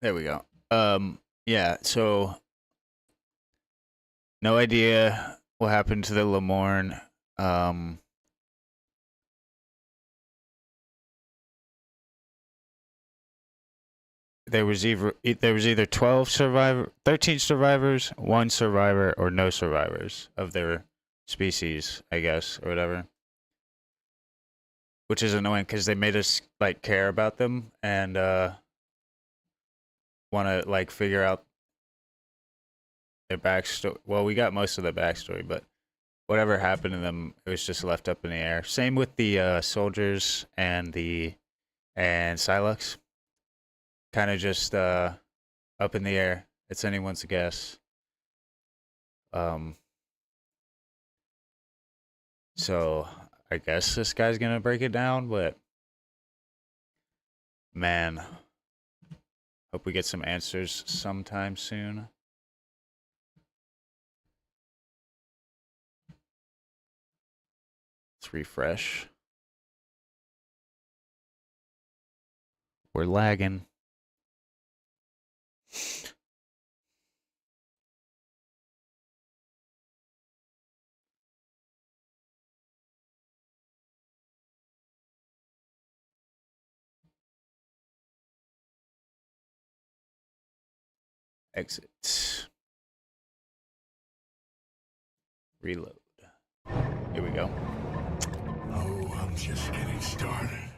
There we go. Yeah, so no idea what happened to the Lemorne. There was either 13 survivors, 1 survivor, or no survivors of their species, I guess, or whatever. Which is annoying because they made us like care about them and want to like figure out their backstory. Well, we got most of the backstory, but whatever happened to them, it was just left up in the air. Same with the soldiers and Silux. Kind of just up in the air. It's anyone's guess. So I guess this guy's gonna break it down, but man, hope we get some answers sometime soon. Let's refresh. We're lagging. Exit. Reload. Here we go. Oh, I'm just getting started.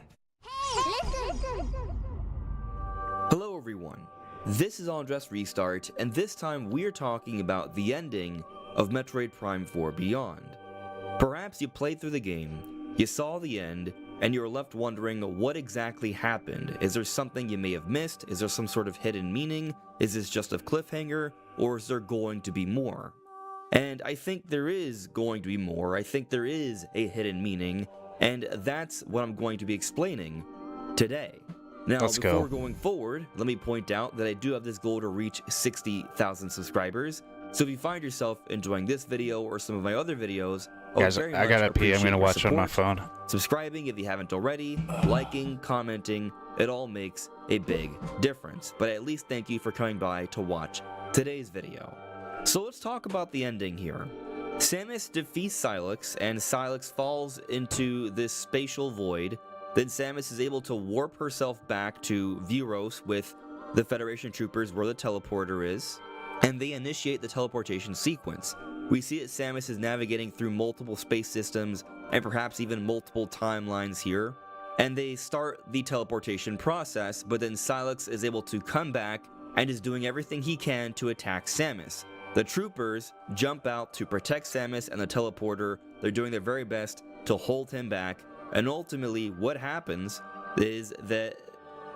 Hello everyone, this is Andres Restart, and this time we're talking about the ending of Metroid Prime 4 Beyond. Perhaps you played through the game, you saw the end, and you're left wondering what exactly happened. Is there something you may have missed? Is there some sort of hidden meaning? Is this just a cliffhanger, or is there going to be more? And I think there is going to be more. I think there is a hidden meaning, and that's what I'm going to be explaining today. Now, before going forward, let me point out that I do have this goal to reach 60,000 subscribers. So if you find yourself enjoying this video or some of my other videos, guys, I gotta pee. I'm gonna watch on my phone. Subscribing if you haven't already, liking, commenting, it all makes a big difference. But at least thank you for coming by to watch today's video. So let's talk about the ending here. Samus defeats Sylux, and Sylux falls into this spatial void. Then Samus is able to warp herself back to Vuros with the Federation troopers where the teleporter is, and they initiate the teleportation sequence. We see that Samus is navigating through multiple space systems and perhaps even multiple timelines here, and they start the teleportation process, but then Sylux is able to come back and is doing everything he can to attack Samus. The troopers jump out to protect Samus and the teleporter. They're doing their very best to hold him back, and ultimately what happens is that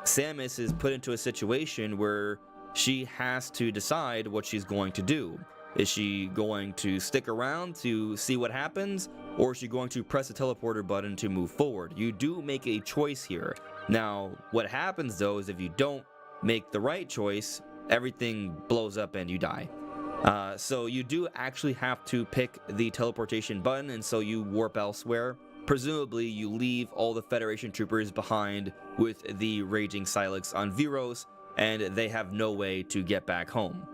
Samus is put into a situation where she has to decide what she's going to do. Is she going to stick around to see what happens, or is she going to press the teleporter button to move forward? You do make a choice here. Now, what happens though is if you don't make the right choice, everything blows up and you die. So you do actually have to pick the teleportation button, and so you warp elsewhere. Presumably, you leave all the Federation troopers behind with the raging Sylux on Vuros, and they have no way to get back home.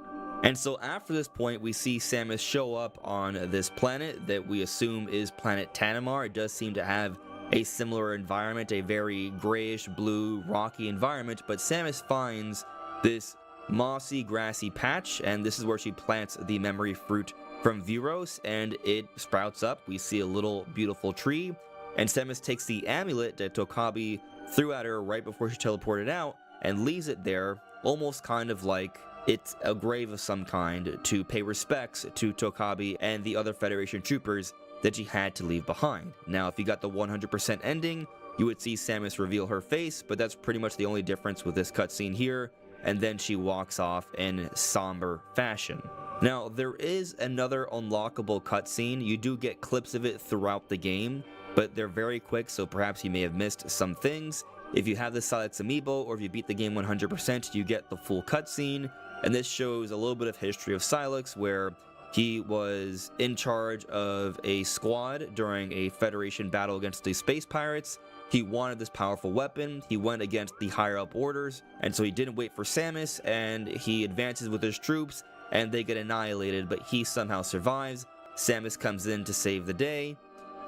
And so after this point, we see Samus show up on this planet that we assume is planet Tanimar. It does seem to have a similar environment, a very grayish blue rocky environment, but Samus finds this mossy grassy patch, and this is where she plants the memory fruit from Vuros, and it sprouts up. We see a little beautiful tree, and Samus takes the amulet that Tokabi threw at her right before she teleported out and leaves it there, almost kind of like it's a grave of some kind, to pay respects to Tokabi and the other Federation troopers that she had to leave behind. Now, if you got the 100% ending, you would see Samus reveal her face, but that's pretty much the only difference with this cutscene here, and then she walks off in somber fashion. Now, there is another unlockable cutscene. You do get clips of it throughout the game, but they're very quick, so perhaps you may have missed some things. If you have the Sylux amiibo, or if you beat the game 100%, you get the full cutscene, and this shows a little bit of history of Sylux, where he was in charge of a squad during a Federation battle against the space pirates. He wanted this powerful weapon, he went against the higher up orders, and so he didn't wait for Samus, and he advances with his troops, and they get annihilated, but he somehow survives. Samus comes in to save the day.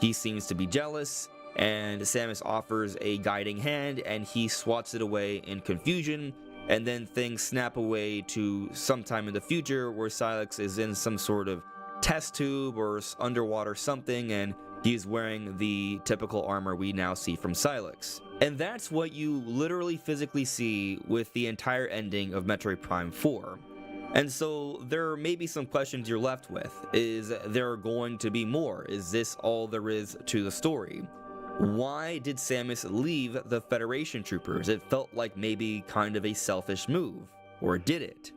He seems to be jealous, and Samus offers a guiding hand, and he swats it away in confusion, and then things snap away to sometime in the future where Sylux is in some sort of test tube or underwater something, and he's wearing the typical armor we now see from Sylux. And that's what you literally physically see with the entire ending of Metroid Prime 4. And so there may be some questions you're left with. Is there going to be more? Is this all there is to the story? Why did Samus leave the Federation troopers? It felt like maybe kind of a selfish move. Or did it?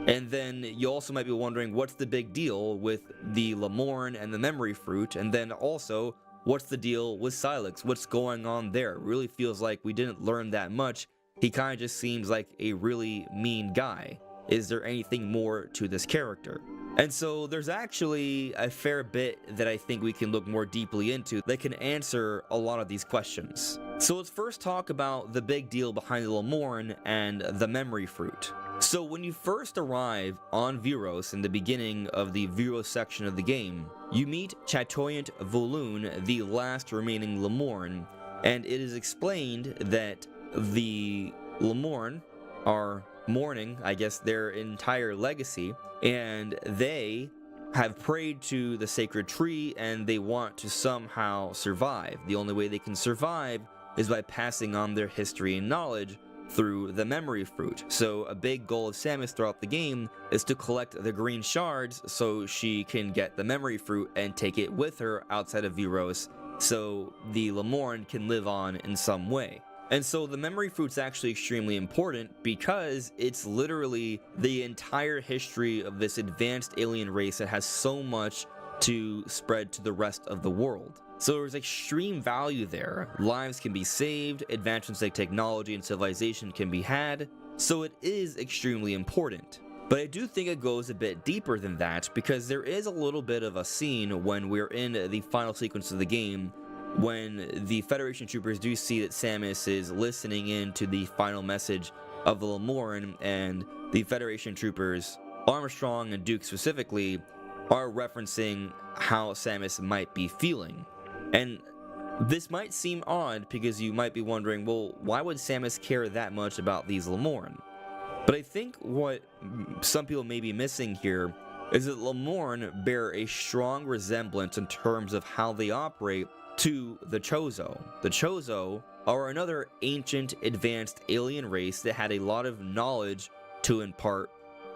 And then you also might be wondering, what's the big deal with the Lamorne and the memory fruit? And then also, what's the deal with Sylux? What's going on there? It really feels like we didn't learn that much. He kind of just seems like a really mean guy. Is there anything more to this character? And so there's actually a fair bit that I think we can look more deeply into that can answer a lot of these questions. So let's first talk about the big deal behind the Lamorne and the memory fruit. So when you first arrive on Vuros in the beginning of the Vuros section of the game, you meet Chatoyant Volune, the last remaining Lamorne, and it is explained that the Lamorne are mourning, I guess, their entire legacy, and they have prayed to the sacred tree and they want to somehow survive. The only way they can survive is by passing on their history and knowledge through the memory fruit. So a big goal of Samus throughout the game is to collect the green shards so she can get the memory fruit and take it with her outside of Vuros so the Lemorn can live on in some way. And so the memory fruit's actually extremely important because it's literally the entire history of this advanced alien race that has so much to spread to the rest of the world. So there's extreme value there. Lives can be saved, advancements like technology and civilization can be had, so it is extremely important. But I do think it goes a bit deeper than that, because there is a little bit of a scene when we're in the final sequence of the game when the Federation troopers do see that Samus is listening in to the final message of the Lemorn, and the Federation troopers, Armstrong and Duke specifically, are referencing how Samus might be feeling. And this might seem odd because you might be wondering, well, why would Samus care that much about these Lemorn? But I think what some people may be missing here is that Lemorn bear a strong resemblance in terms of how they operate to the Chozo. The Chozo are another ancient, advanced alien race that had a lot of knowledge to impart,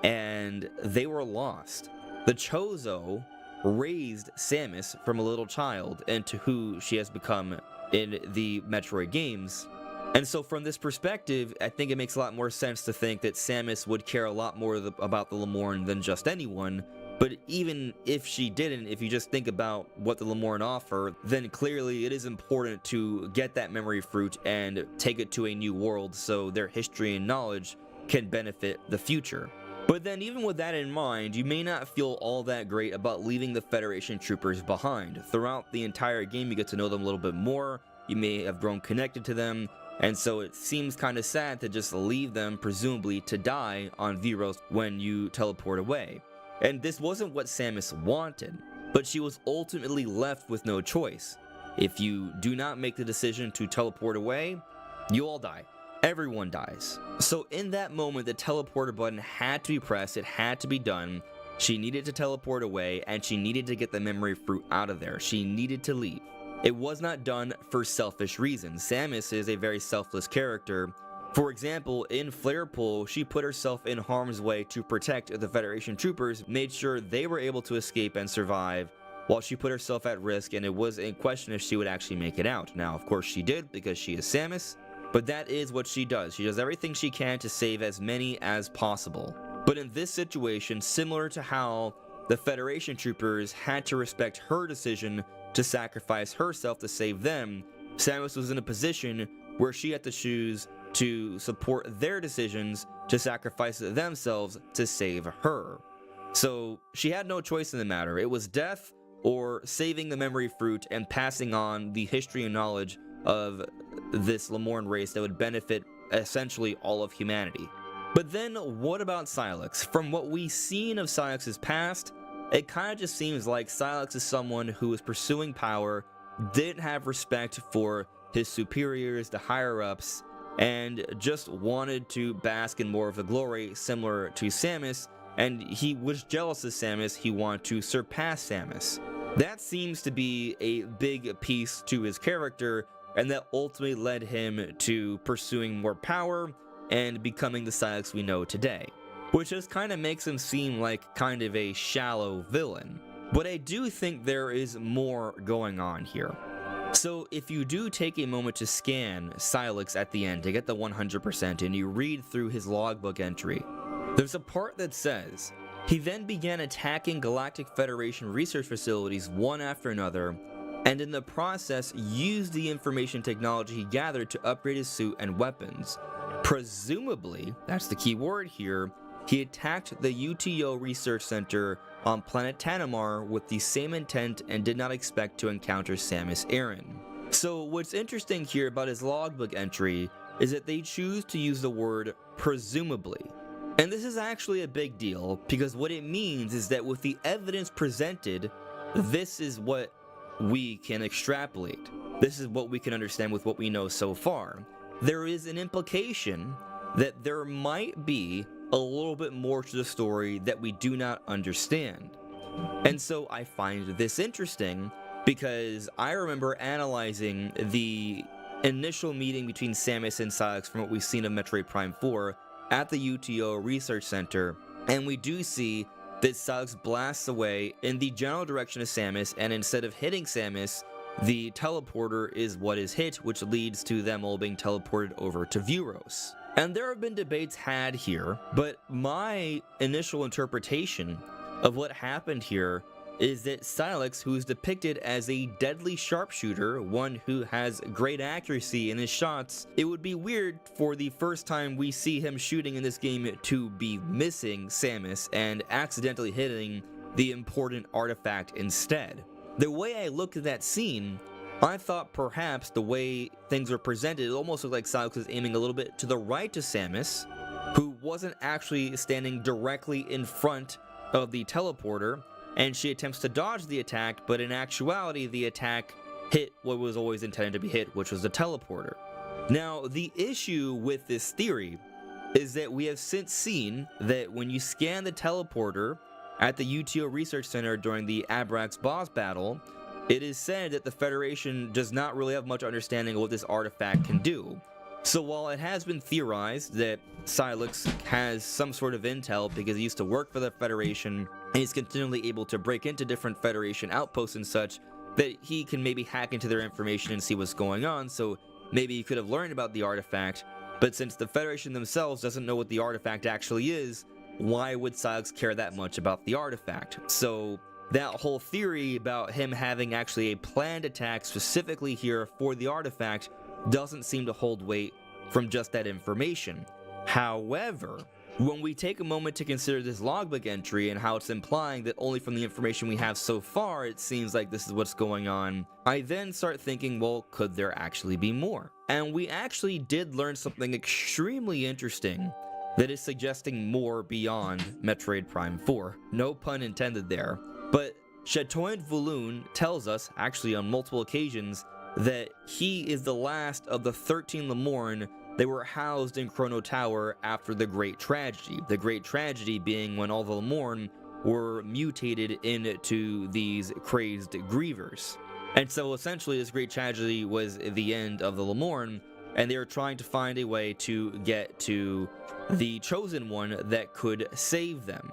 and they were lost. The Chozo raised Samus from a little child into who she has become in the Metroid games. And so from this perspective, I think it makes a lot more sense to think that Samus would care a lot more about the Lemorn than just anyone. But even if she didn't, if you just think about what the Lemorn offer, then clearly it is important to get that memory fruit and take it to a new world so their history and knowledge can benefit the future. But then even with that in mind, you may not feel all that great about leaving the Federation troopers behind. Throughout the entire game, you get to know them a little bit more, you may have grown connected to them, and so it seems kind of sad to just leave them, presumably to die on Viros when you teleport away. And this wasn't what Samus wanted, but she was ultimately left with no choice. If you do not make the decision to teleport away, you all die. Everyone dies. So in that moment, the teleporter button had to be pressed, it had to be done. She needed to teleport away, and she needed to get the memory fruit out of there. She needed to leave. It was not done for selfish reasons. Samus is a very selfless character. For example, in Flarepool, she put herself in harm's way to protect the Federation troopers, made sure they were able to escape and survive, while she put herself at risk, and it was in question if she would actually make it out. Now, of course she did, because she is Samus, but that is what she does. She does everything she can to save as many as possible. But in this situation, similar to how the Federation troopers had to respect her decision to sacrifice herself to save them, Samus was in a position where she had to choose to support their decisions to sacrifice themselves to save her. So she had no choice in the matter. It was death or saving the memory fruit and passing on the history and knowledge of this Lemorn race that would benefit essentially all of humanity. But then what about Sylux? From what we've seen of Sylux's past, it kind of just seems like Sylux is someone who was pursuing power, didn't have respect for his superiors, the higher-ups, and just wanted to bask in more of the glory similar to Samus, and he was jealous of Samus, he wanted to surpass Samus. That seems to be a big piece to his character, and that ultimately led him to pursuing more power and becoming the Sylux we know today. Which just kind of makes him seem like kind of a shallow villain. But I do think there is more going on here. So if you do take a moment to scan Sylux at the end to get the 100% and you read through his logbook entry, there's a part that says, he then began attacking Galactic Federation research facilities one after another, and in the process used the information technology he gathered to upgrade his suit and weapons. Presumably, that's the key word here, he attacked the UTO Research Center on planet Tanimar with the same intent and did not expect to encounter Samus Aran. So what's interesting here about his logbook entry is that they choose to use the word presumably. And this is actually a big deal because what it means is that with the evidence presented, this is what we can extrapolate. This is what we can understand with what we know so far. There is an implication that there might be a little bit more to the story that we do not understand. And so I find this interesting because I remember analyzing the initial meeting between Samus and Sylux from what we've seen of Metroid Prime 4 at the UTO Research Center, and we do see that Sylux blasts away in the general direction of Samus, and instead of hitting Samus, the teleporter is what is hit, which leads to them all being teleported over to Vuros. And there have been debates had here, but my initial interpretation of what happened here is that Silex, who is depicted as a deadly sharpshooter, one who has great accuracy in his shots, it would be weird for the first time we see him shooting in this game to be missing Samus and accidentally hitting the important artifact instead. The way I looked at that scene, I thought perhaps the way things were presented, it almost looked like Silex was aiming a little bit to the right to Samus, who wasn't actually standing directly in front of the teleporter, and she attempts to dodge the attack, but in actuality the attack hit what was always intended to be hit, which was the teleporter. Now, the issue with this theory is that we have since seen that when you scan the teleporter at the UTO Research Center during the Abrax boss battle, it is said that the Federation does not really have much understanding of what this artifact can do. So while it has been theorized that Silex has some sort of intel because he used to work for the Federation and he's continually able to break into different Federation outposts and such, that he can maybe hack into their information and see what's going on, so maybe he could have learned about the artifact, but since the Federation themselves doesn't know what the artifact actually is, why would Silex care that much about the artifact? So that whole theory about him having actually a planned attack specifically here for the artifact doesn't seem to hold weight from just that information. However, when we take a moment to consider this logbook entry and how it's implying that only from the information we have so far it seems like this is what's going on, I then start thinking, well, could there actually be more? And we actually did learn something extremely interesting that is suggesting more beyond Metroid Prime 4. No pun intended there. But Chatoyant Valoon tells us, actually on multiple occasions, that he is the last of the 13 Lemorn that were housed in Chrono Tower after the Great Tragedy. The Great Tragedy being when all the Lemorn were mutated into these crazed grievers. And so essentially this Great Tragedy was the end of the Lemorn, and they were trying to find a way to get to the Chosen One that could save them.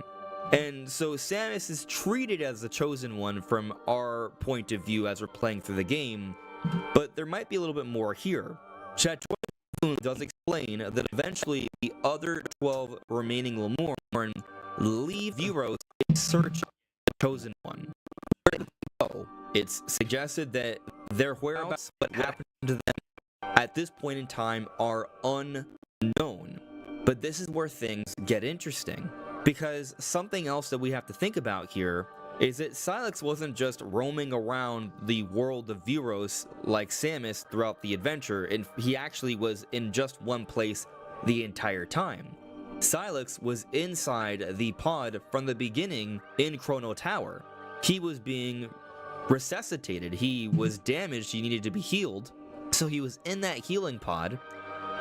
And so Samus is treated as the Chosen One from our point of view as we're playing through the game, but there might be a little bit more here. Chatoyant does explain that eventually the other 12 remaining Lemorn leave Vuros in search of the Chosen One. Where did they go? It's suggested that their whereabouts, what happened to them at this point in time, are unknown. But this is where things get interesting, because something else that we have to think about here is that Silex wasn't just roaming around the world of Vuros like Samus throughout the adventure, and he actually was in just one place the entire time. Silex was inside the pod from the beginning in Chrono Tower. He was being resuscitated, he was damaged, he needed to be healed, so he was in that healing pod.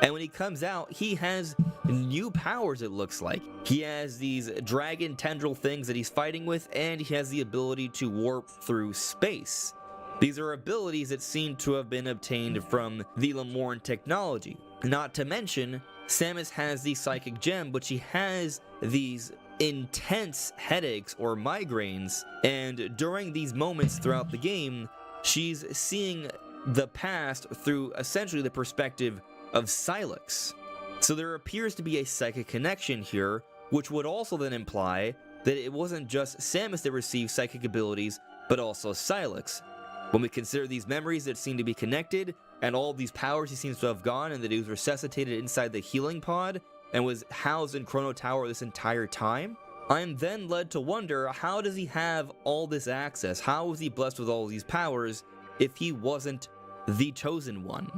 And when he comes out, he has new powers, it looks like. He has these dragon tendril things that he's fighting with, and he has the ability to warp through space. These are abilities that seem to have been obtained from the Lemorn technology. Not to mention, Samus has the Psychic Gem, but she has these intense headaches or migraines, and during these moments throughout the game, she's seeing the past through essentially the perspective of Silex. So there appears to be a psychic connection here, which would also then imply that it wasn't just Samus that received psychic abilities, but also Silex. When we consider these memories that seem to be connected, and all of these powers he seems to have gone, and that he was resuscitated inside the healing pod, and was housed in Chrono Tower this entire time, I am then led to wonder, how does he have all this access? How was he blessed with all these powers if he wasn't the Chosen One?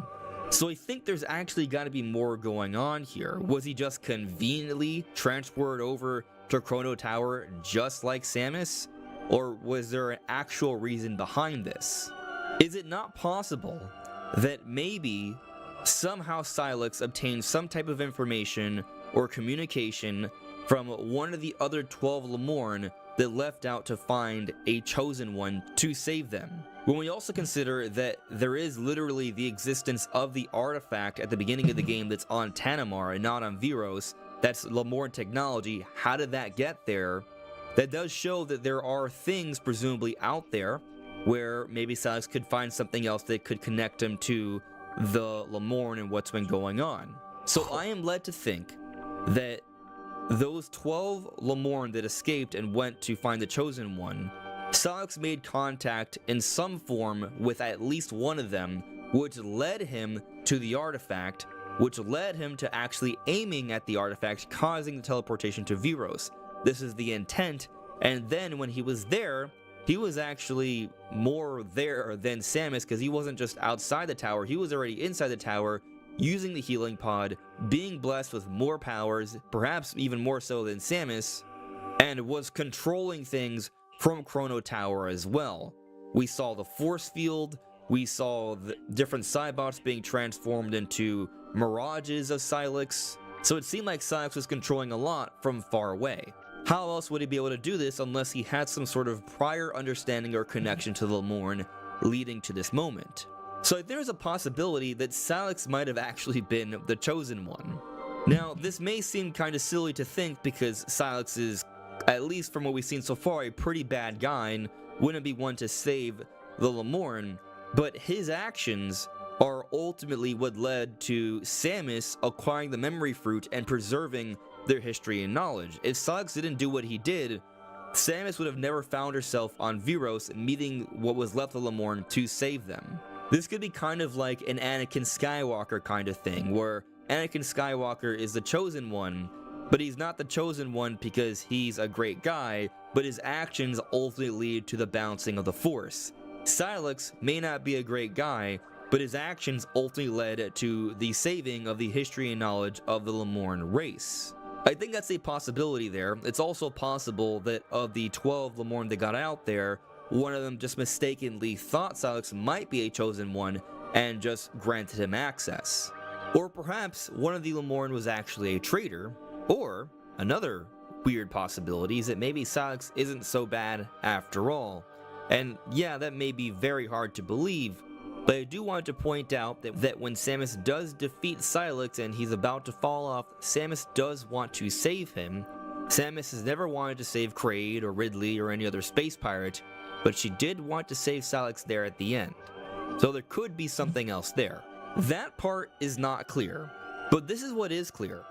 So I think there's actually got to be more going on here. Was he just conveniently transferred over to Chrono Tower just like Samus? Or was there an actual reason behind this? Is it not possible that maybe somehow Silex obtained some type of information or communication from one of the other 12 Lemorn that left out to find a Chosen One to save them? When we also consider that there is literally the existence of the artifact at the beginning of the game that's on Tanimar and not on Vuros, that's Lemorn technology, how did that get there? That does show that there are things presumably out there where maybe Silex could find something else that could connect him to the Lemorn and what's been going on. So I am led to think that those 12 Lemorn that escaped and went to find the Chosen One, Silex made contact in some form with at least one of them, which led him to the artifact, which led him to actually aiming at the artifact, causing the teleportation to Viros. This is the intent, and then when he was there, he was actually more there than Samus, because he wasn't just outside the tower, he was already inside the tower, using the healing pod, being blessed with more powers, perhaps even more so than Samus, and was controlling things from Chrono Tower as well. We saw the force field, we saw the different Cybots being transformed into mirages of Silex, so it seemed like Silex was controlling a lot from far away. How else would he be able to do this unless he had some sort of prior understanding or connection to the Lemorn leading to this moment? So there's a possibility that Silex might have actually been the Chosen One. Now, this may seem kind of silly to think because Silex is, at least from what we've seen so far, a pretty bad guy and wouldn't be one to save the Lemorn, but his actions are ultimately what led to Samus acquiring the memory fruit and preserving their history and knowledge. If Silex didn't do what he did, Samus would have never found herself on Viros meeting what was left of Lemorn to save them. This could be kind of like an Anakin Skywalker kind of thing, where Anakin Skywalker is the Chosen One, but he's not the Chosen One because he's a great guy, but his actions ultimately lead to the balancing of the Force. Silex may not be a great guy, but his actions ultimately led to the saving of the history and knowledge of the Lemorn race. I think that's a possibility there. It's also possible that of the 12 Lemorn that got out there, one of them just mistakenly thought Silex might be a Chosen One and just granted him access. Or perhaps one of the Lemorn was actually a traitor, or another weird possibility is that maybe Silex isn't so bad after all. And yeah, that may be very hard to believe, but I do want to point out that when Samus does defeat Silex and he's about to fall off, Samus does want to save him. Samus has never wanted to save Kraid or Ridley or any other space pirate, but she did want to save Silex there at the end. So there could be something else there. That part is not clear, but this is what is clear.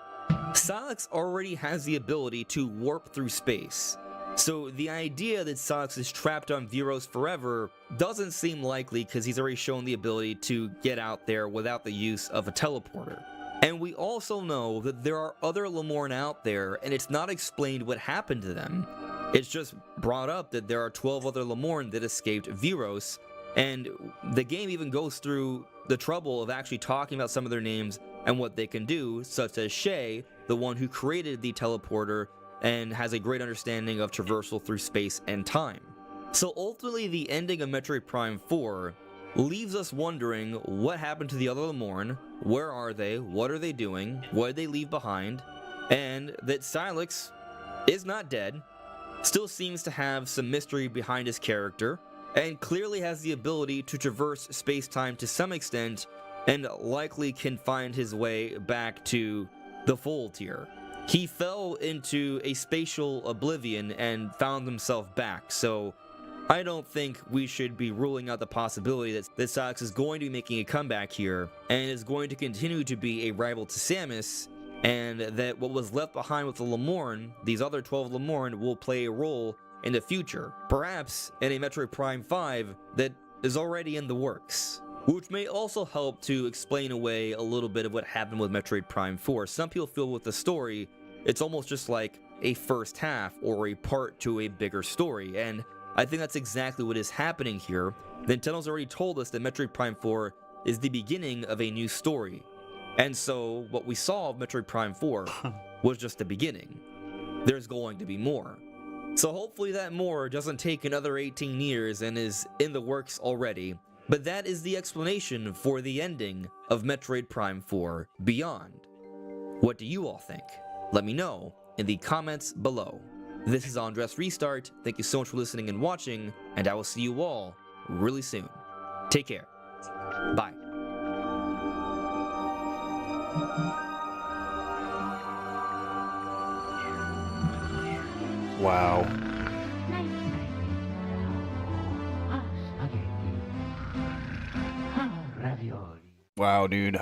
Silex already has the ability to warp through space. So the idea that Silex is trapped on Viros forever doesn't seem likely because he's already shown the ability to get out there without the use of a teleporter. And we also know that there are other Lemorn out there and it's not explained what happened to them. It's just brought up that there are 12 other Lemorn that escaped Viros, and the game even goes through the trouble of actually talking about some of their names and what they can do, such as Shay, the one who created the teleporter and has a great understanding of traversal through space and time. So ultimately the ending of Metroid Prime 4 leaves us wondering what happened to the other Lemorn, where are they, what are they doing, what did they leave behind, and that Silex is not dead, still seems to have some mystery behind his character, and clearly has the ability to traverse space-time to some extent, and likely can find his way back to the fold here. He fell into a spatial oblivion and found himself back, so I don't think we should be ruling out the possibility that Silex is going to be making a comeback here, and is going to continue to be a rival to Samus, and that what was left behind with the Lemorn, these other 12 Lemorn, will play a role in the future, perhaps in a Metroid Prime 5 that is already in the works. Which may also help to explain away a little bit of what happened with Metroid Prime 4. Some people feel with the story, it's almost just like a first half or a part to a bigger story, and I think that's exactly what is happening here. Nintendo's already told us that Metroid Prime 4 is the beginning of a new story. And so what we saw of Metroid Prime 4 was just the beginning. There's going to be more. So hopefully that more doesn't take another 18 years and is in the works already. But that is the explanation for the ending of Metroid Prime 4 Beyond. What do you all think? Let me know in the comments below. This is Andres Restart. Thank you so much for listening and watching, and I will see you all really soon. Take care. Bye. Wow. Wow, dude.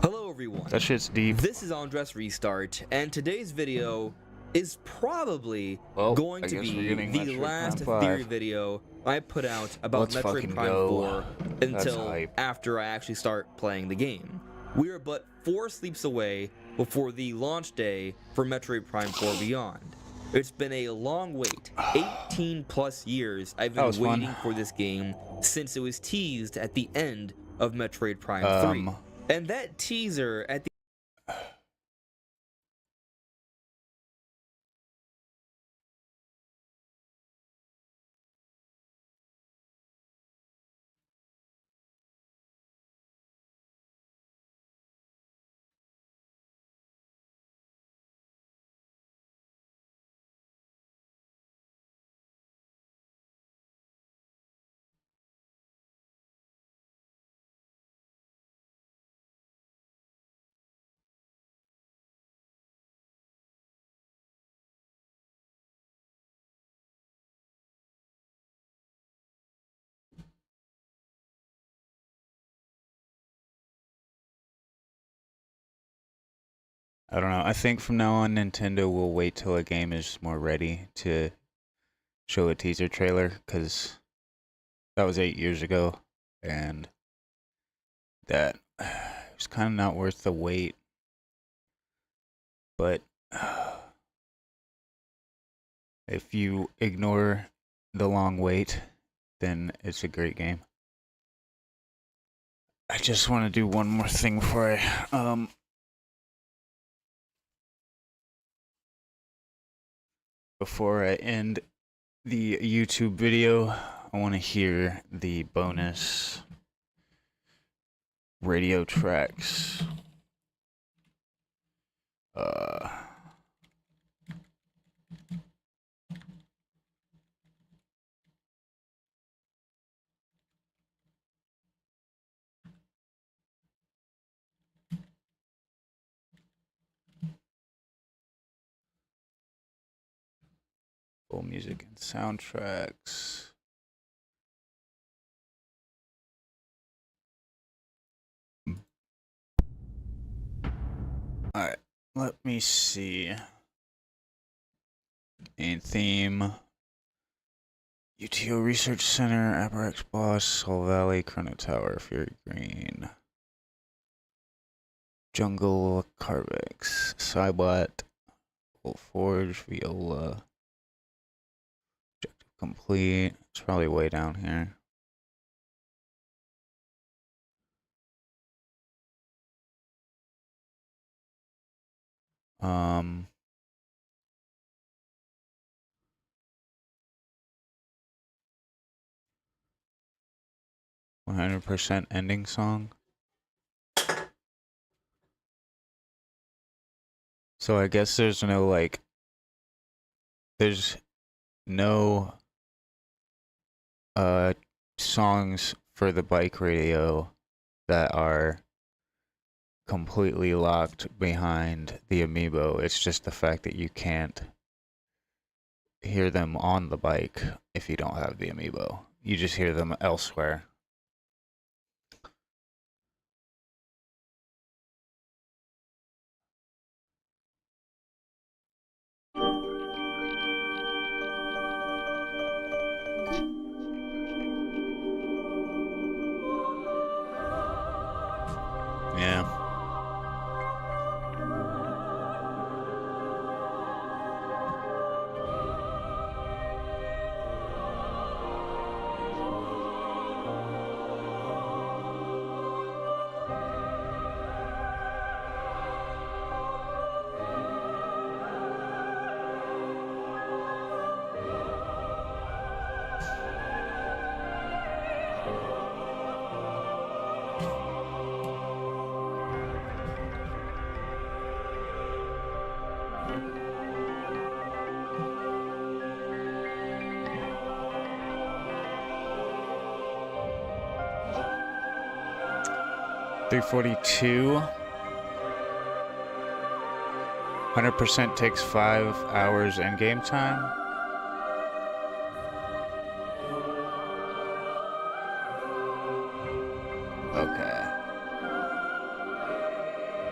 Hello everyone. That shit's deep. This is Andres Restart, and today's video is probably Well, going I to guess be we're getting the Metroid last Prime theory 5. video I put out about Let's Metroid fucking Prime go. 4 That's until hype. after I actually start playing the game. We are but 4 sleeps away before the launch day for Metroid Prime 4 Beyond. It's been a long wait. 18 plus years I've That been was fun. waiting for this game since it was teased at the end of Metroid Prime 3. And that teaser at the I don't know. I think from now on, Nintendo will wait till a game is more ready to show a teaser trailer, because that was 8 years ago, and that was kind of not worth the wait. But if you ignore the long wait, then it's a great game. I just want to do one more thing before I end the YouTube video. I want to hear the bonus radio tracks. Full music and soundtracks. Alright, let me see. Main theme. UTO Research Center, Apex Boss, Soul Valley, Chrono Tower, Fury Green. Jungle, Carvex, Cybot, Wolf Forge, Viola. Objective complete. It's probably way down here. Um, 100% ending song. So I guess there's no songs for the bike radio that are completely locked behind the amiibo. It's just the fact that you can't hear them on the bike if you don't have the amiibo. You just hear them elsewhere. Yeah. $342. 100% takes 5 hours in game time. Okay.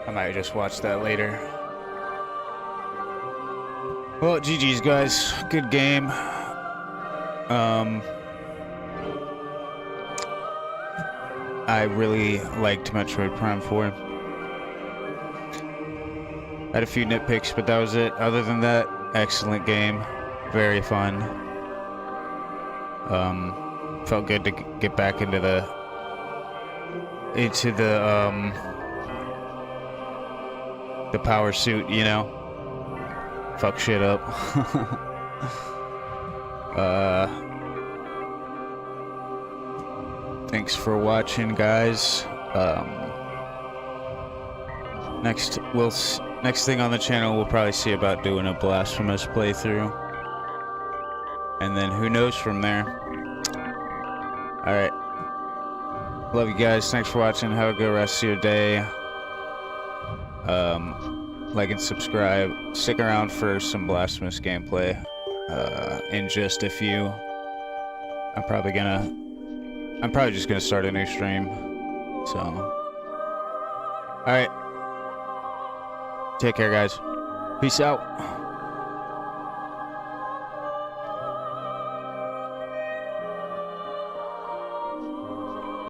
I might just watch that later. Well, GG's guys. Good game. I really liked Metroid Prime 4. I had a few nitpicks, but that was it. Other than that, excellent game. Very fun. Felt good to get back into the power suit, you know? Fuck shit up. Thanks for watching, guys. Next thing on the channel, we'll probably see about doing a Blasphemous playthrough. And then who knows from there. Alright. Love you guys. Thanks for watching. Have a good rest of your day. Like and subscribe. Stick around for some Blasphemous gameplay. In just a few. I'm probably just gonna start a new stream. So. Alright. Take care, guys. Peace out.